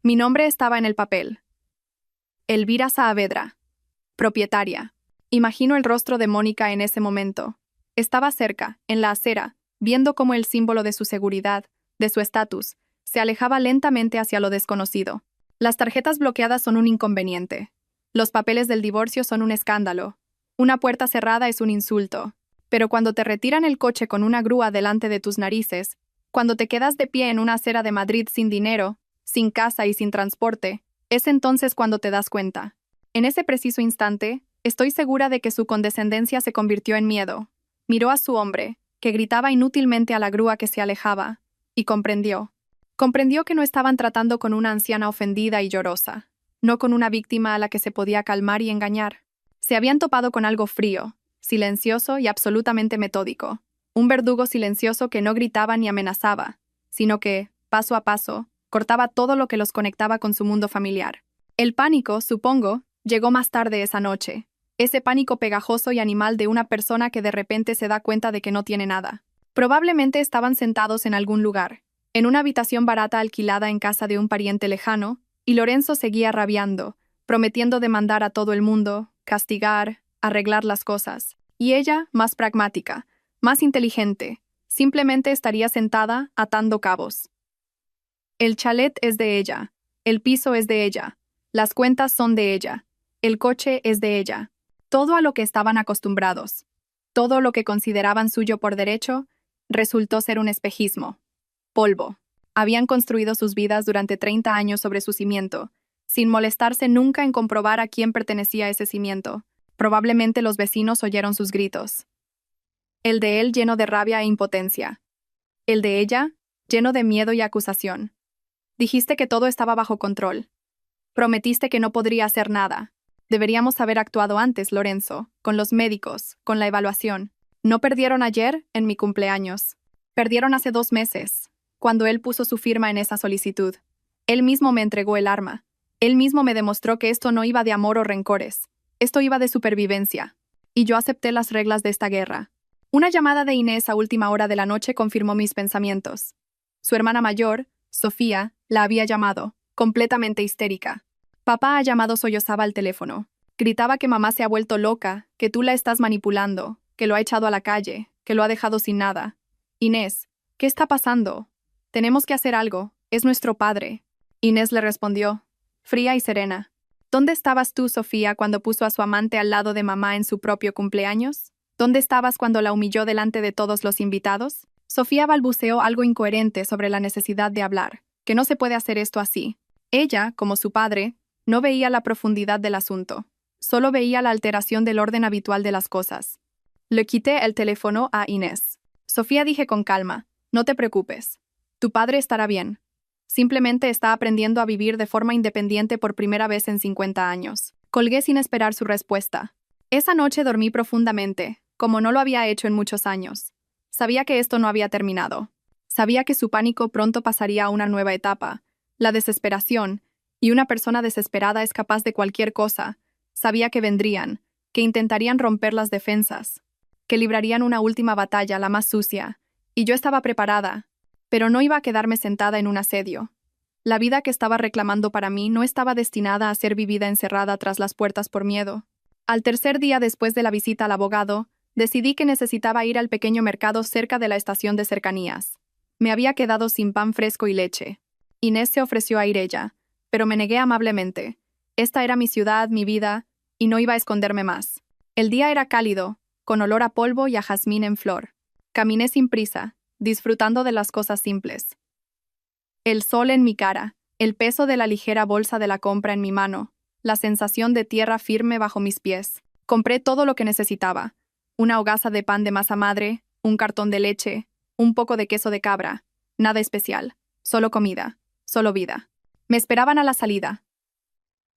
Mi nombre estaba en el papel. Elvira Saavedra, propietaria. Imagino el rostro de Mónica en ese momento. Estaba cerca, en la acera, viendo cómo el símbolo de su seguridad, de su estatus, se alejaba lentamente hacia lo desconocido. Las tarjetas bloqueadas son un inconveniente. Los papeles del divorcio son un escándalo. Una puerta cerrada es un insulto. Pero cuando te retiran el coche con una grúa delante de tus narices, cuando te quedas de pie en una acera de Madrid sin dinero, sin casa y sin transporte, es entonces cuando te das cuenta. En ese preciso instante, estoy segura de que su condescendencia se convirtió en miedo. Miró a su hombre, que gritaba inútilmente a la grúa que se alejaba, y comprendió. Comprendió que no estaban tratando con una anciana ofendida y llorosa, no con una víctima a la que se podía calmar y engañar. Se habían topado con algo frío, silencioso y absolutamente metódico. Un verdugo silencioso que no gritaba ni amenazaba, sino que, paso a paso, cortaba todo lo que los conectaba con su mundo familiar. El pánico, supongo, llegó más tarde esa noche. Ese pánico pegajoso y animal de una persona que de repente se da cuenta de que no tiene nada. Probablemente estaban sentados en algún lugar, en una habitación barata alquilada en casa de un pariente lejano, y Lorenzo seguía rabiando, prometiendo demandar a todo el mundo, castigar, arreglar las cosas. Y ella, más pragmática, más inteligente, simplemente estaría sentada atando cabos. El chalet es de ella, el piso es de ella, las cuentas son de ella, el coche es de ella. Todo a lo que estaban acostumbrados, todo lo que consideraban suyo por derecho, resultó ser un espejismo. Polvo. Habían construido sus vidas durante 30 años sobre su cimiento, sin molestarse nunca en comprobar a quién pertenecía ese cimiento. Probablemente los vecinos oyeron sus gritos. El de él lleno de rabia e impotencia. El de ella, lleno de miedo y acusación. Dijiste que todo estaba bajo control. Prometiste que no podría hacer nada. Deberíamos haber actuado antes, Lorenzo, con los médicos, con la evaluación. No perdieron ayer, en mi cumpleaños. Perdieron hace 2 meses, cuando él puso su firma en esa solicitud. Él mismo me entregó el arma. Él mismo me demostró que esto no iba de amor o rencores. Esto iba de supervivencia. Y yo acepté las reglas de esta guerra. Una llamada de Inés a última hora de la noche confirmó mis pensamientos. Su hermana mayor, Sofía, la había llamado, completamente histérica. Papá ha llamado, sollozaba al teléfono. Gritaba que mamá se ha vuelto loca, que tú la estás manipulando, que lo ha echado a la calle, que lo ha dejado sin nada. Inés, ¿qué está pasando? Tenemos que hacer algo, es nuestro padre. Inés le respondió, fría y serena. ¿Dónde estabas tú, Sofía, cuando puso a su amante al lado de mamá en su propio cumpleaños? ¿Dónde estabas cuando la humilló delante de todos los invitados? Sofía balbuceó algo incoherente sobre la necesidad de hablar, que no se puede hacer esto así. Ella, como su padre, no veía la profundidad del asunto, solo veía la alteración del orden habitual de las cosas. Le quité el teléfono a Inés. Sofía, dije con calma, no te preocupes. Tu padre estará bien. Simplemente está aprendiendo a vivir de forma independiente por primera vez en 50 años. Colgué sin esperar su respuesta. Esa noche dormí profundamente, como no lo había hecho en muchos años. Sabía que esto no había terminado. Sabía que su pánico pronto pasaría a una nueva etapa, la desesperación, y una persona desesperada es capaz de cualquier cosa. Sabía que vendrían, que intentarían romper las defensas, que librarían una última batalla, la más sucia, y yo estaba preparada, pero no iba a quedarme sentada en un asedio. La vida que estaba reclamando para mí no estaba destinada a ser vivida encerrada tras las puertas por miedo. Al tercer día después de la visita al abogado, decidí que necesitaba ir al pequeño mercado cerca de la estación de cercanías. Me había quedado sin pan fresco y leche. Inés se ofreció a ir ella, pero me negué amablemente. Esta era mi ciudad, mi vida, y no iba a esconderme más. El día era cálido, con olor a polvo y a jazmín en flor. Caminé sin prisa, disfrutando de las cosas simples. El sol en mi cara, el peso de la ligera bolsa de la compra en mi mano, la sensación de tierra firme bajo mis pies. Compré todo lo que necesitaba. Una hogaza de pan de masa madre, un cartón de leche, un poco de queso de cabra. Nada especial, solo comida, solo vida. Me esperaban a la salida.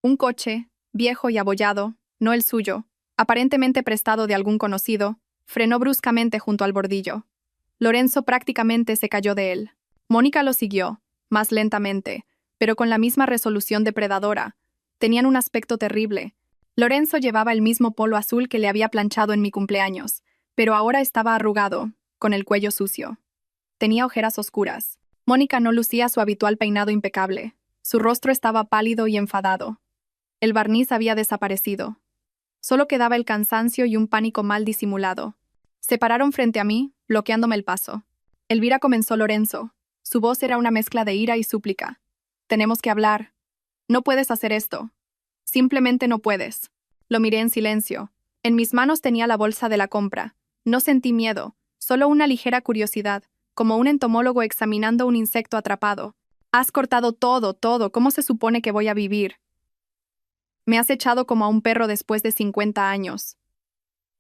Un coche, viejo y abollado, no el suyo, aparentemente prestado de algún conocido, frenó bruscamente junto al bordillo. Lorenzo prácticamente se cayó de él. Mónica lo siguió, más lentamente, pero con la misma resolución depredadora. Tenían un aspecto terrible. Lorenzo llevaba el mismo polo azul que le había planchado en mi cumpleaños, pero ahora estaba arrugado, con el cuello sucio. Tenía ojeras oscuras. Mónica no lucía su habitual peinado impecable. Su rostro estaba pálido y enfadado. El barniz había desaparecido. Solo quedaba el cansancio y un pánico mal disimulado. Se pararon frente a mí, bloqueándome el paso. Elvira, comenzó Lorenzo. Su voz era una mezcla de ira y súplica. Tenemos que hablar. No puedes hacer esto. Simplemente no puedes. Lo miré en silencio. En mis manos tenía la bolsa de la compra. No sentí miedo, solo una ligera curiosidad, como un entomólogo examinando un insecto atrapado. Has cortado todo, todo. ¿Cómo se supone que voy a vivir? Me has echado como a un perro después de 50 años.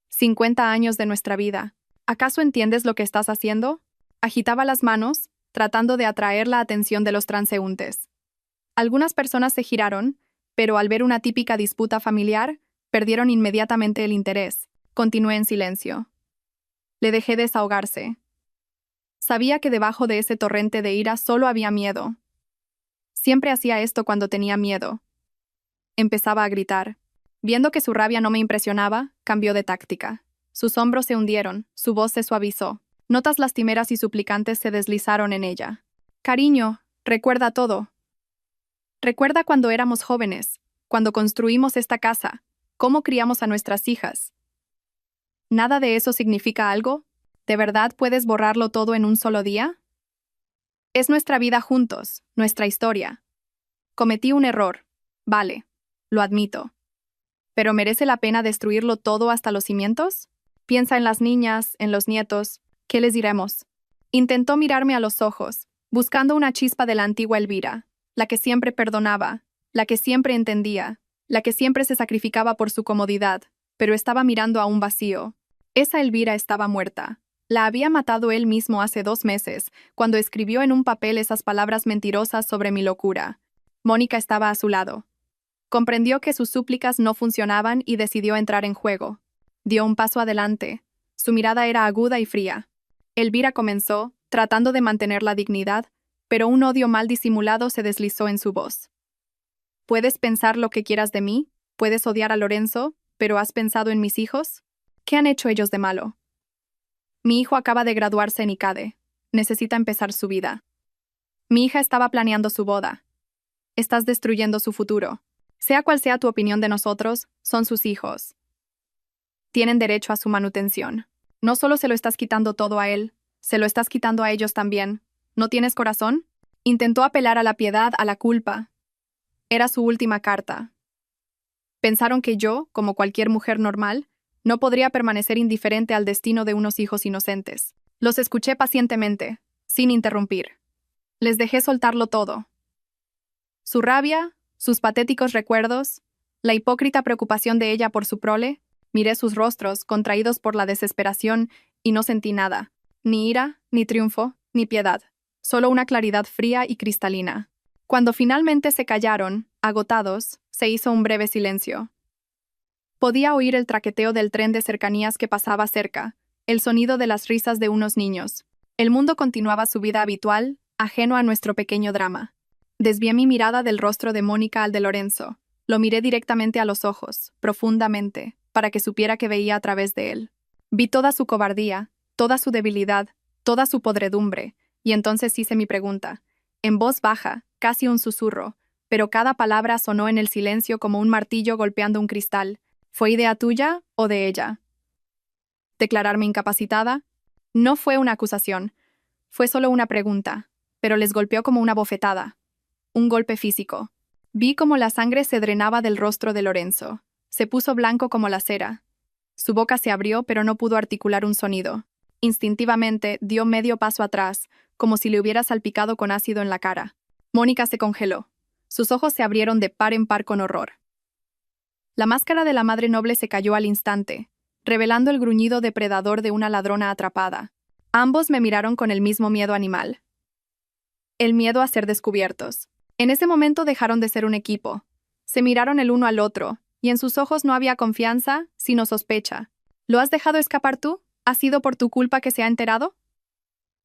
50 años de nuestra vida. ¿Acaso entiendes lo que estás haciendo? Agitaba las manos, tratando de atraer la atención de los transeúntes. Algunas personas se giraron, pero al ver una típica disputa familiar, perdieron inmediatamente el interés. Continué en silencio. Le dejé desahogarse. Sabía que debajo de ese torrente de ira solo había miedo. Siempre hacía esto cuando tenía miedo. Empezaba a gritar. Viendo que su rabia no me impresionaba, cambió de táctica. Sus hombros se hundieron, su voz se suavizó. Notas lastimeras y suplicantes se deslizaron en ella. Cariño, recuerda todo. Recuerda cuando éramos jóvenes, cuando construimos esta casa, cómo criamos a nuestras hijas. ¿Nada de eso significa algo? ¿De verdad puedes borrarlo todo en un solo día? Es nuestra vida juntos, nuestra historia. Cometí un error. Vale, lo admito. ¿Pero merece la pena destruirlo todo hasta los cimientos? Piensa en las niñas, en los nietos. ¿Qué les diremos? Intentó mirarme a los ojos, buscando una chispa de la antigua Elvira, la que siempre perdonaba, la que siempre entendía, la que siempre se sacrificaba por su comodidad, pero estaba mirando a un vacío. Esa Elvira estaba muerta. La había matado él mismo hace 2 meses, cuando escribió en un papel esas palabras mentirosas sobre mi locura. Mónica estaba a su lado. Comprendió que sus súplicas no funcionaban y decidió entrar en juego. Dio un paso adelante. Su mirada era aguda y fría. Elvira comenzó, tratando de mantener la dignidad, pero un odio mal disimulado se deslizó en su voz. ¿Puedes pensar lo que quieras de mí? ¿Puedes odiar a Lorenzo? ¿Pero has pensado en mis hijos? ¿Qué han hecho ellos de malo? Mi hijo acaba de graduarse en ICADE. Necesita empezar su vida. Mi hija estaba planeando su boda. Estás destruyendo su futuro. Sea cual sea tu opinión de nosotros, son sus hijos. Tienen derecho a su manutención. No solo se lo estás quitando todo a él, se lo estás quitando a ellos también. ¿No tienes corazón? Intentó apelar a la piedad, a la culpa. Era su última carta. Pensaron que yo, como cualquier mujer normal, no podría permanecer indiferente al destino de unos hijos inocentes. Los escuché pacientemente, sin interrumpir. Les dejé soltarlo todo. Su rabia, sus patéticos recuerdos, la hipócrita preocupación de ella por su prole. Miré sus rostros, contraídos por la desesperación, y no sentí nada. Ni ira, ni triunfo, ni piedad. Solo una claridad fría y cristalina. Cuando finalmente se callaron, agotados, se hizo un breve silencio. Podía oír el traqueteo del tren de cercanías que pasaba cerca, el sonido de las risas de unos niños. El mundo continuaba su vida habitual, ajeno a nuestro pequeño drama. Desvié mi mirada del rostro de Mónica al de Lorenzo. Lo miré directamente a los ojos, profundamente, para que supiera que veía a través de él. Vi toda su cobardía, toda su debilidad, toda su podredumbre, y entonces hice mi pregunta, en voz baja, casi un susurro, pero cada palabra sonó en el silencio como un martillo golpeando un cristal. ¿Fue idea tuya o de ella? ¿Declararme incapacitada? No fue una acusación, fue solo una pregunta, pero les golpeó como una bofetada. Un golpe físico. Vi cómo la sangre se drenaba del rostro de Lorenzo. Se puso blanco como la cera. Su boca se abrió, pero no pudo articular un sonido. Instintivamente dio medio paso atrás, como si le hubiera salpicado con ácido en la cara. Mónica se congeló. Sus ojos se abrieron de par en par con horror. La máscara de la madre noble se cayó al instante, revelando el gruñido depredador de una ladrona atrapada. Ambos me miraron con el mismo miedo animal. El miedo a ser descubiertos. En ese momento dejaron de ser un equipo. Se miraron el uno al otro, y en sus ojos no había confianza, sino sospecha. ¿Lo has dejado escapar tú? ¿Ha sido por tu culpa que se ha enterado?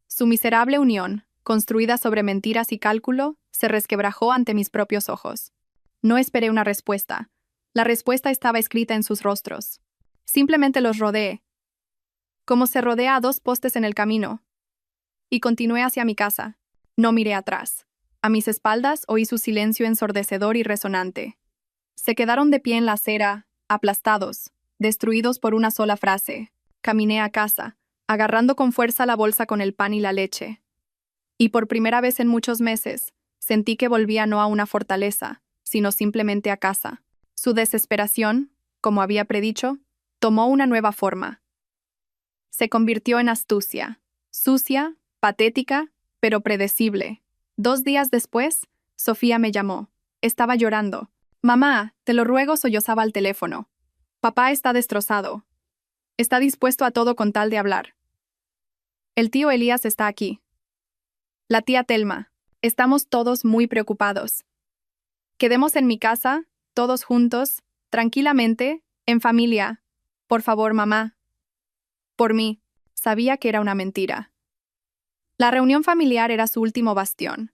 Su miserable unión, construida sobre mentiras y cálculo, se resquebrajó ante mis propios ojos. No esperé una respuesta. La respuesta estaba escrita en sus rostros. Simplemente los rodeé, como se rodea a 2 postes en el camino, y continué hacia mi casa. No miré atrás. A mis espaldas oí su silencio ensordecedor y resonante. Se quedaron de pie en la acera, aplastados, destruidos por una sola frase. Caminé a casa, agarrando con fuerza la bolsa con el pan y la leche. Y por primera vez en muchos meses, sentí que volvía no a una fortaleza, sino simplemente a casa. Su desesperación, como había predicho, tomó una nueva forma. Se convirtió en astucia, sucia, patética, pero predecible. 2 días después, Sofía me llamó. Estaba llorando. «Mamá, te lo ruego», sollozaba al teléfono. «Papá está destrozado. Está dispuesto a todo con tal de hablar. El tío Elías está aquí. La tía Telma. Estamos todos muy preocupados. Quedemos en mi casa, todos juntos, tranquilamente, en familia. Por favor, mamá». Por mí. Sabía que era una mentira. La reunión familiar era su último bastión.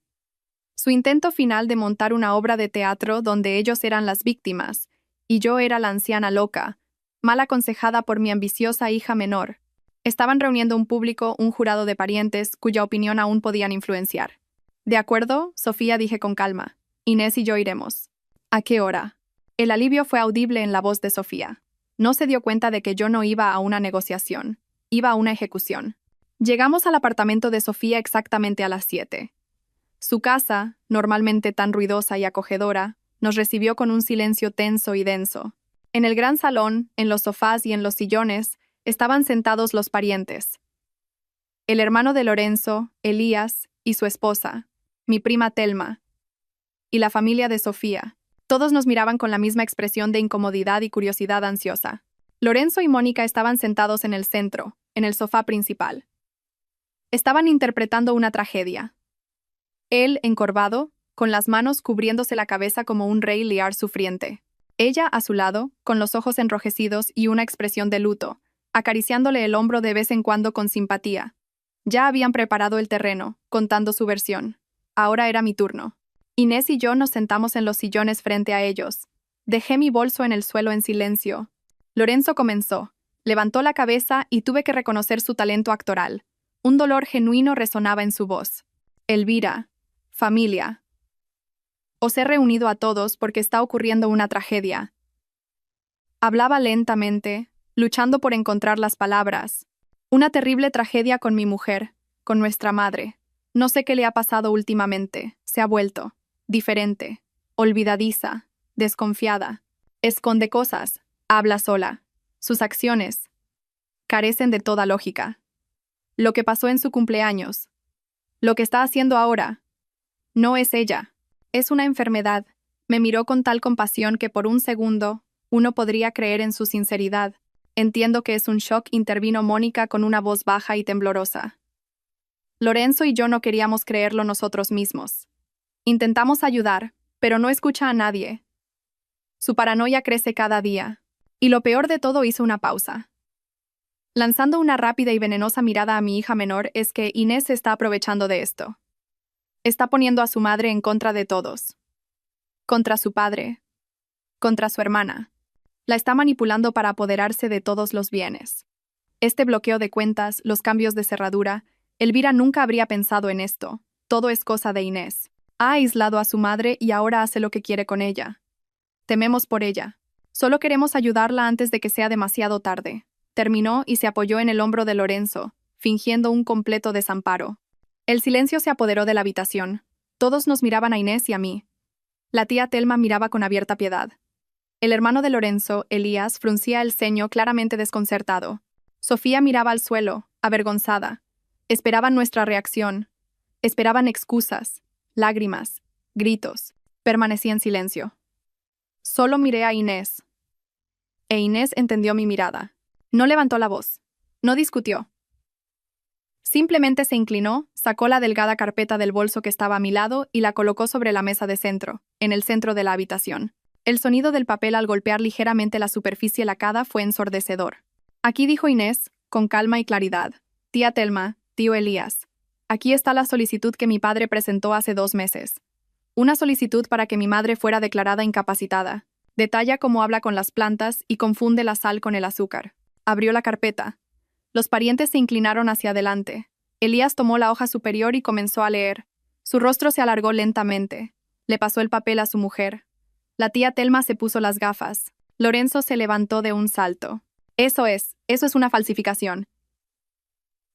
Su intento final de montar una obra de teatro donde ellos eran las víctimas, y yo era la anciana loca, mal aconsejada por mi ambiciosa hija menor. Estaban reuniendo un público, un jurado de parientes, cuya opinión aún podían influenciar. «De acuerdo», Sofía, dije con calma. «Inés y yo iremos». «¿A qué hora?» El alivio fue audible en la voz de Sofía. No se dio cuenta de que yo no iba a una negociación, iba a una ejecución. Llegamos al apartamento de Sofía exactamente a las 7. Su casa, normalmente tan ruidosa y acogedora, nos recibió con un silencio tenso y denso. En el gran salón, en los sofás y en los sillones, estaban sentados los parientes. El hermano de Lorenzo, Elías, y su esposa, mi prima Telma, y la familia de Sofía. Todos nos miraban con la misma expresión de incomodidad y curiosidad ansiosa. Lorenzo y Mónica estaban sentados en el centro, en el sofá principal. Estaban interpretando una tragedia. Él, encorvado, con las manos cubriéndose la cabeza como un rey Lear sufriente. Ella, a su lado, con los ojos enrojecidos y una expresión de luto, acariciándole el hombro de vez en cuando con simpatía. Ya habían preparado el terreno, contando su versión. Ahora era mi turno. Inés y yo nos sentamos en los sillones frente a ellos. Dejé mi bolso en el suelo en silencio. Lorenzo comenzó. Levantó la cabeza y tuve que reconocer su talento actoral. Un dolor genuino resonaba en su voz. «Elvira, familia. Os he reunido a todos porque está ocurriendo una tragedia». Hablaba lentamente, luchando por encontrar las palabras. «Una terrible tragedia con mi mujer, con nuestra madre. No sé qué le ha pasado últimamente. Se ha vuelto diferente, olvidadiza, desconfiada. Esconde cosas, habla sola. Sus acciones carecen de toda lógica. Lo que pasó en su cumpleaños, lo que está haciendo ahora, no es ella. Es una enfermedad». Me miró con tal compasión que por un segundo uno podría creer en su sinceridad. «Entiendo que es un shock», intervino Mónica con una voz baja y temblorosa. Lorenzo y yo no queríamos creerlo nosotros mismos. Intentamos ayudar, pero no escucha a nadie. Su paranoia crece cada día. Y lo peor de todo, hizo una pausa. Lanzando una rápida y venenosa mirada a mi hija menor, es que Inés se está aprovechando de esto. Está poniendo a su madre en contra de todos. Contra su padre. Contra su hermana. La está manipulando para apoderarse de todos los bienes. Este bloqueo de cuentas, los cambios de cerradura, Elvira nunca habría pensado en esto. Todo es cosa de Inés. Ha aislado a su madre y ahora hace lo que quiere con ella. Tememos por ella. Solo queremos ayudarla antes de que sea demasiado tarde. Terminó y se apoyó en el hombro de Lorenzo, fingiendo un completo desamparo. El silencio se apoderó de la habitación. Todos nos miraban a Inés y a mí. La tía Telma miraba con abierta piedad. El hermano de Lorenzo, Elías, fruncía el ceño claramente desconcertado. Sofía miraba al suelo, avergonzada. Esperaban nuestra reacción. Esperaban excusas, lágrimas, gritos. Permanecí en silencio. Solo miré a Inés. E Inés entendió mi mirada. No levantó la voz. No discutió. Simplemente se inclinó, sacó la delgada carpeta del bolso que estaba a mi lado y la colocó sobre la mesa de centro, en el centro de la habitación. El sonido del papel al golpear ligeramente la superficie lacada fue ensordecedor. «Aquí», dijo Inés, con calma y claridad. «Tía Telma, tío Elías. Aquí está la solicitud que mi padre presentó hace 2 meses. Una solicitud para que mi madre fuera declarada incapacitada. Detalla cómo habla con las plantas y confunde la sal con el azúcar». Abrió la carpeta. Los parientes se inclinaron hacia adelante. Elías tomó la hoja superior y comenzó a leer. Su rostro se alargó lentamente. Le pasó el papel a su mujer. La tía Telma se puso las gafas. Lorenzo se levantó de un salto. Eso es una falsificación».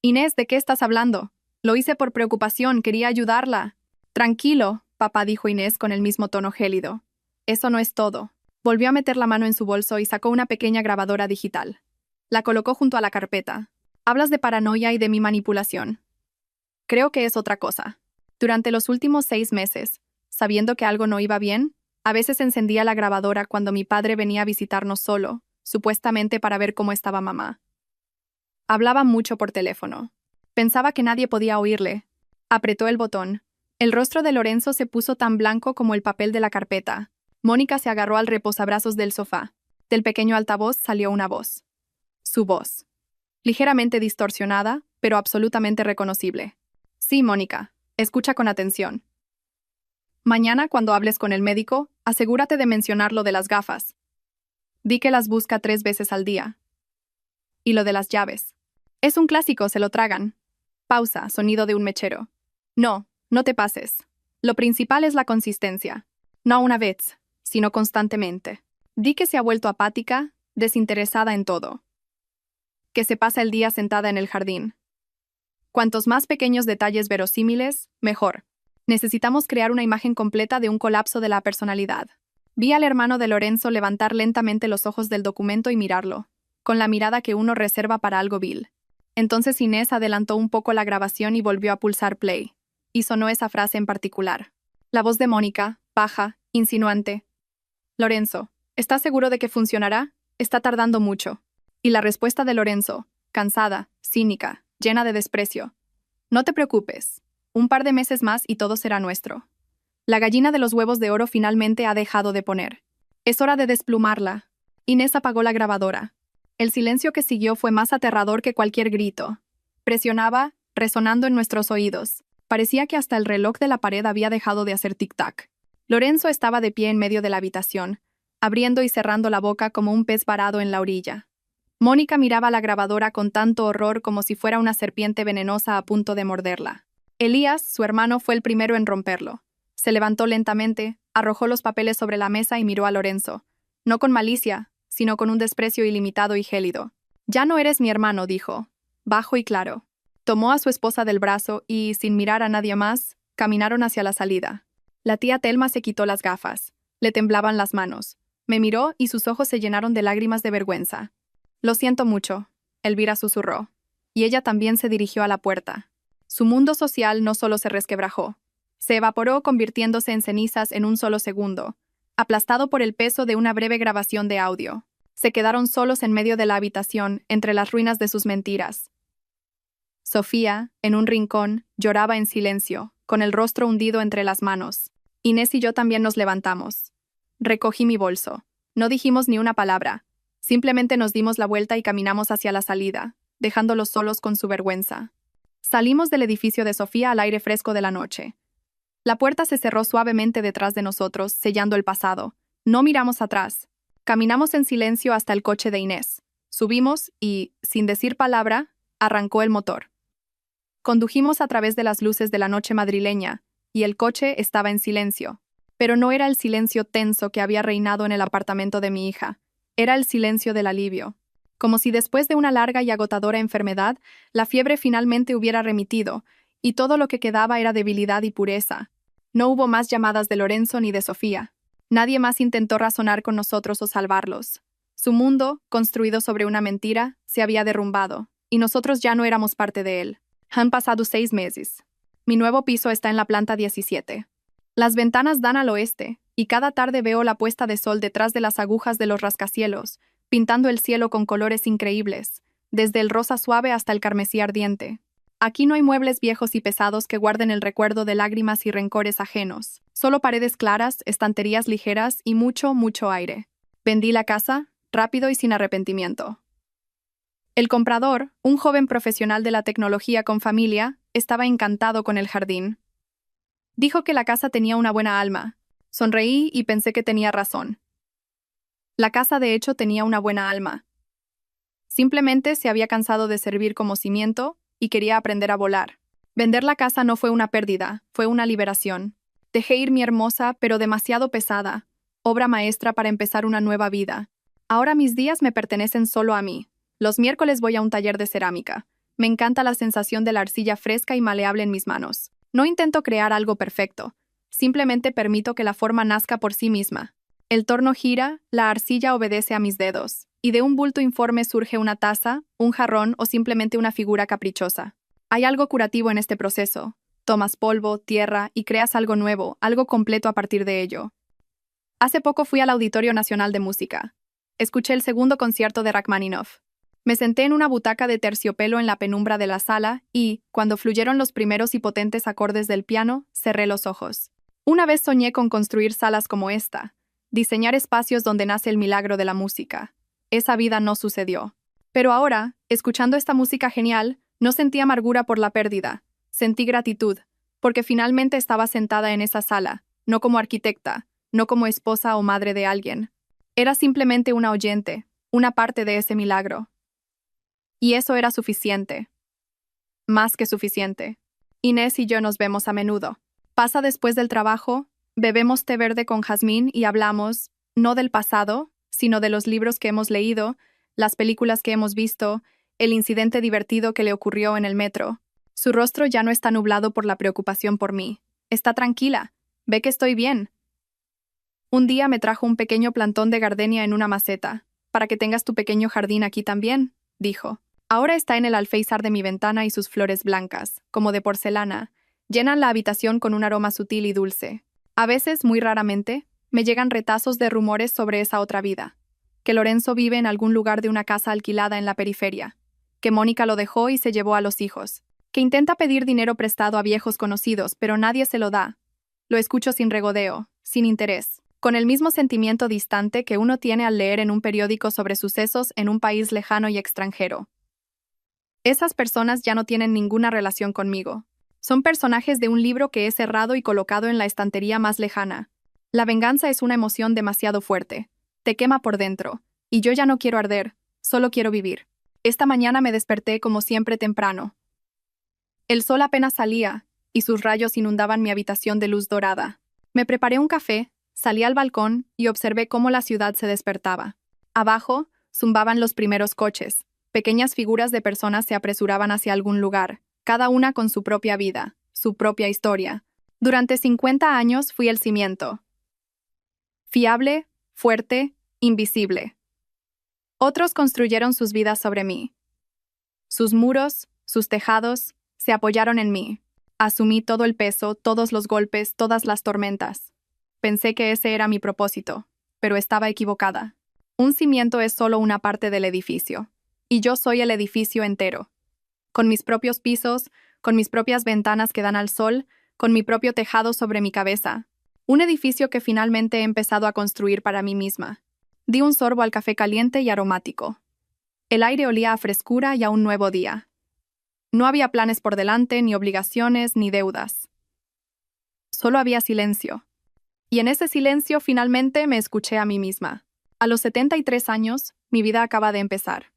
«Inés, ¿de qué estás hablando? Lo hice por preocupación, quería ayudarla». «Tranquilo», papá, dijo Inés con el mismo tono gélido. Eso no es todo. Volvió a meter la mano en su bolso y sacó una pequeña grabadora digital. La colocó junto a la carpeta. Hablas de paranoia y de mi manipulación. Creo que es otra cosa. Durante los últimos 6 meses, sabiendo que algo no iba bien, a veces encendía la grabadora cuando mi padre venía a visitarnos solo, supuestamente para ver cómo estaba mamá. Hablaba mucho por teléfono. Pensaba que nadie podía oírle. Apretó el botón. El rostro de Lorenzo se puso tan blanco como el papel de la carpeta. Mónica se agarró al reposabrazos del sofá. Del pequeño altavoz salió una voz. Su voz. Ligeramente distorsionada, pero absolutamente reconocible. Sí, Mónica. Escucha con atención. Mañana, cuando hables con el médico, asegúrate de mencionar lo de las gafas. Di que las busca 3 veces al día. Y lo de las llaves. Es un clásico, se lo tragan. Pausa, sonido de un mechero. No, no te pases. Lo principal es la consistencia. No una vez, sino constantemente. Di que se ha vuelto apática, desinteresada en todo. Que se pasa el día sentada en el jardín. Cuantos más pequeños detalles verosímiles, mejor. Necesitamos crear una imagen completa de un colapso de la personalidad. Vi al hermano de Lorenzo levantar lentamente los ojos del documento y mirarlo, con la mirada que uno reserva para algo vil. Entonces Inés adelantó un poco la grabación y volvió a pulsar play. Y sonó esa frase en particular. La voz de Mónica, baja, insinuante. Lorenzo, ¿estás seguro de que funcionará? Está tardando mucho. Y la respuesta de Lorenzo, cansada, cínica, llena de desprecio. No te preocupes. Un par de meses más y todo será nuestro. La gallina de los huevos de oro finalmente ha dejado de poner. Es hora de desplumarla. Inés apagó la grabadora. El silencio que siguió fue más aterrador que cualquier grito. Presionaba, resonando en nuestros oídos. Parecía que hasta el reloj de la pared había dejado de hacer tic-tac. Lorenzo estaba de pie en medio de la habitación, abriendo y cerrando la boca como un pez varado en la orilla. Mónica miraba la grabadora con tanto horror como si fuera una serpiente venenosa a punto de morderla. Elías, su hermano, fue el primero en romperlo. Se levantó lentamente, arrojó los papeles sobre la mesa y miró a Lorenzo. No con malicia, sino con un desprecio ilimitado y gélido. «Ya no eres mi hermano», dijo, bajo y claro. Tomó a su esposa del brazo y, sin mirar a nadie más, caminaron hacia la salida. La tía Telma se quitó las gafas. Le temblaban las manos. Me miró y sus ojos se llenaron de lágrimas de vergüenza. «Lo siento mucho», Elvira susurró. Y ella también se dirigió a la puerta. Su mundo social no solo se resquebrajó. Se evaporó convirtiéndose en cenizas en un solo segundo, aplastado por el peso de una breve grabación de audio. Se quedaron solos en medio de la habitación, entre las ruinas de sus mentiras. Sofía, en un rincón, lloraba en silencio, con el rostro hundido entre las manos. Inés y yo también nos levantamos. Recogí mi bolso. No dijimos ni una palabra. Simplemente nos dimos la vuelta y caminamos hacia la salida, dejándolos solos con su vergüenza. Salimos del edificio de Sofía al aire fresco de la noche. La puerta se cerró suavemente detrás de nosotros, sellando el pasado. No miramos atrás. Caminamos en silencio hasta el coche de Inés. Subimos y, sin decir palabra, arrancó el motor. Condujimos a través de las luces de la noche madrileña, y el coche estaba en silencio. Pero no era el silencio tenso que había reinado en el apartamento de mi hija. Era el silencio del alivio. Como si después de una larga y agotadora enfermedad, la fiebre finalmente hubiera remitido, y todo lo que quedaba era debilidad y pureza. No hubo más llamadas de Lorenzo ni de Sofía. Nadie más intentó razonar con nosotros o salvarlos. Su mundo, construido sobre una mentira, se había derrumbado, y nosotros ya no éramos parte de él. Han pasado 6 meses. Mi nuevo piso está en la planta 17. Las ventanas dan al oeste, y cada tarde veo la puesta de sol detrás de las agujas de los rascacielos, pintando el cielo con colores increíbles, desde el rosa suave hasta el carmesí ardiente. Aquí no hay muebles viejos y pesados que guarden el recuerdo de lágrimas y rencores ajenos. Solo paredes claras, estanterías ligeras y mucho, mucho aire. Vendí la casa, rápido y sin arrepentimiento. El comprador, un joven profesional de la tecnología con familia, estaba encantado con el jardín. Dijo que la casa tenía una buena alma. Sonreí y pensé que tenía razón. La casa de hecho tenía una buena alma. Simplemente se había cansado de servir como cimiento y quería aprender a volar. Vender la casa no fue una pérdida, fue una liberación. Dejé ir mi hermosa, pero demasiado pesada, obra maestra para empezar una nueva vida. Ahora mis días me pertenecen solo a mí. Los miércoles voy a un taller de cerámica. Me encanta la sensación de la arcilla fresca y maleable en mis manos. No intento crear algo perfecto. Simplemente permito que la forma nazca por sí misma. El torno gira, la arcilla obedece a mis dedos, y de un bulto informe surge una taza, un jarrón o simplemente una figura caprichosa. Hay algo curativo en este proceso. Tomas polvo, tierra y creas algo nuevo, algo completo a partir de ello. Hace poco fui al Auditorio Nacional de Música. Escuché el segundo concierto de Rachmaninoff. Me senté en una butaca de terciopelo en la penumbra de la sala y, cuando fluyeron los primeros y potentes acordes del piano, cerré los ojos. Una vez soñé con construir salas como esta, diseñar espacios donde nace el milagro de la música. Esa vida no sucedió. Pero ahora, escuchando esta música genial, no sentí amargura por la pérdida. Sentí gratitud, porque finalmente estaba sentada en esa sala, no como arquitecta, no como esposa o madre de alguien. Era simplemente una oyente, una parte de ese milagro. Y eso era suficiente. Más que suficiente. Inés y yo nos vemos a menudo. Pasa después del trabajo, bebemos té verde con jazmín y hablamos, no del pasado, sino de los libros que hemos leído, las películas que hemos visto, el incidente divertido que le ocurrió en el metro. Su rostro ya no está nublado por la preocupación por mí. Está tranquila. Ve que estoy bien. Un día me trajo un pequeño plantón de gardenia en una maceta. Para que tengas tu pequeño jardín aquí también, dijo. Ahora está en el alféizar de mi ventana y sus flores blancas, como de porcelana, llenan la habitación con un aroma sutil y dulce. A veces, muy raramente, me llegan retazos de rumores sobre esa otra vida. Que Lorenzo vive en algún lugar de una casa alquilada en la periferia. Que Mónica lo dejó y se llevó a los hijos. Que intenta pedir dinero prestado a viejos conocidos, pero nadie se lo da. Lo escucho sin regodeo, sin interés, con el mismo sentimiento distante que uno tiene al leer en un periódico sobre sucesos en un país lejano y extranjero. Esas personas ya no tienen ninguna relación conmigo. Son personajes de un libro que he cerrado y colocado en la estantería más lejana. La venganza es una emoción demasiado fuerte. Te quema por dentro. Y yo ya no quiero arder, solo quiero vivir. Esta mañana me desperté como siempre temprano. El sol apenas salía, y sus rayos inundaban mi habitación de luz dorada. Me preparé un café, salí al balcón y observé cómo la ciudad se despertaba. Abajo, zumbaban los primeros coches. Pequeñas figuras de personas se apresuraban hacia algún lugar, cada una con su propia vida, su propia historia. Durante 50 años fui el cimiento. Fiable, fuerte, invisible. Otros construyeron sus vidas sobre mí. Sus muros, sus tejados, se apoyaron en mí. Asumí todo el peso, todos los golpes, todas las tormentas. Pensé que ese era mi propósito, pero estaba equivocada. Un cimiento es solo una parte del edificio. Y yo soy el edificio entero. Con mis propios pisos, con mis propias ventanas que dan al sol, con mi propio tejado sobre mi cabeza. Un edificio que finalmente he empezado a construir para mí misma. Di un sorbo al café caliente y aromático. El aire olía a frescura y a un nuevo día. No había planes por delante, ni obligaciones, ni deudas. Solo había silencio. Y en ese silencio finalmente me escuché a mí misma. A los 73 años, mi vida acaba de empezar.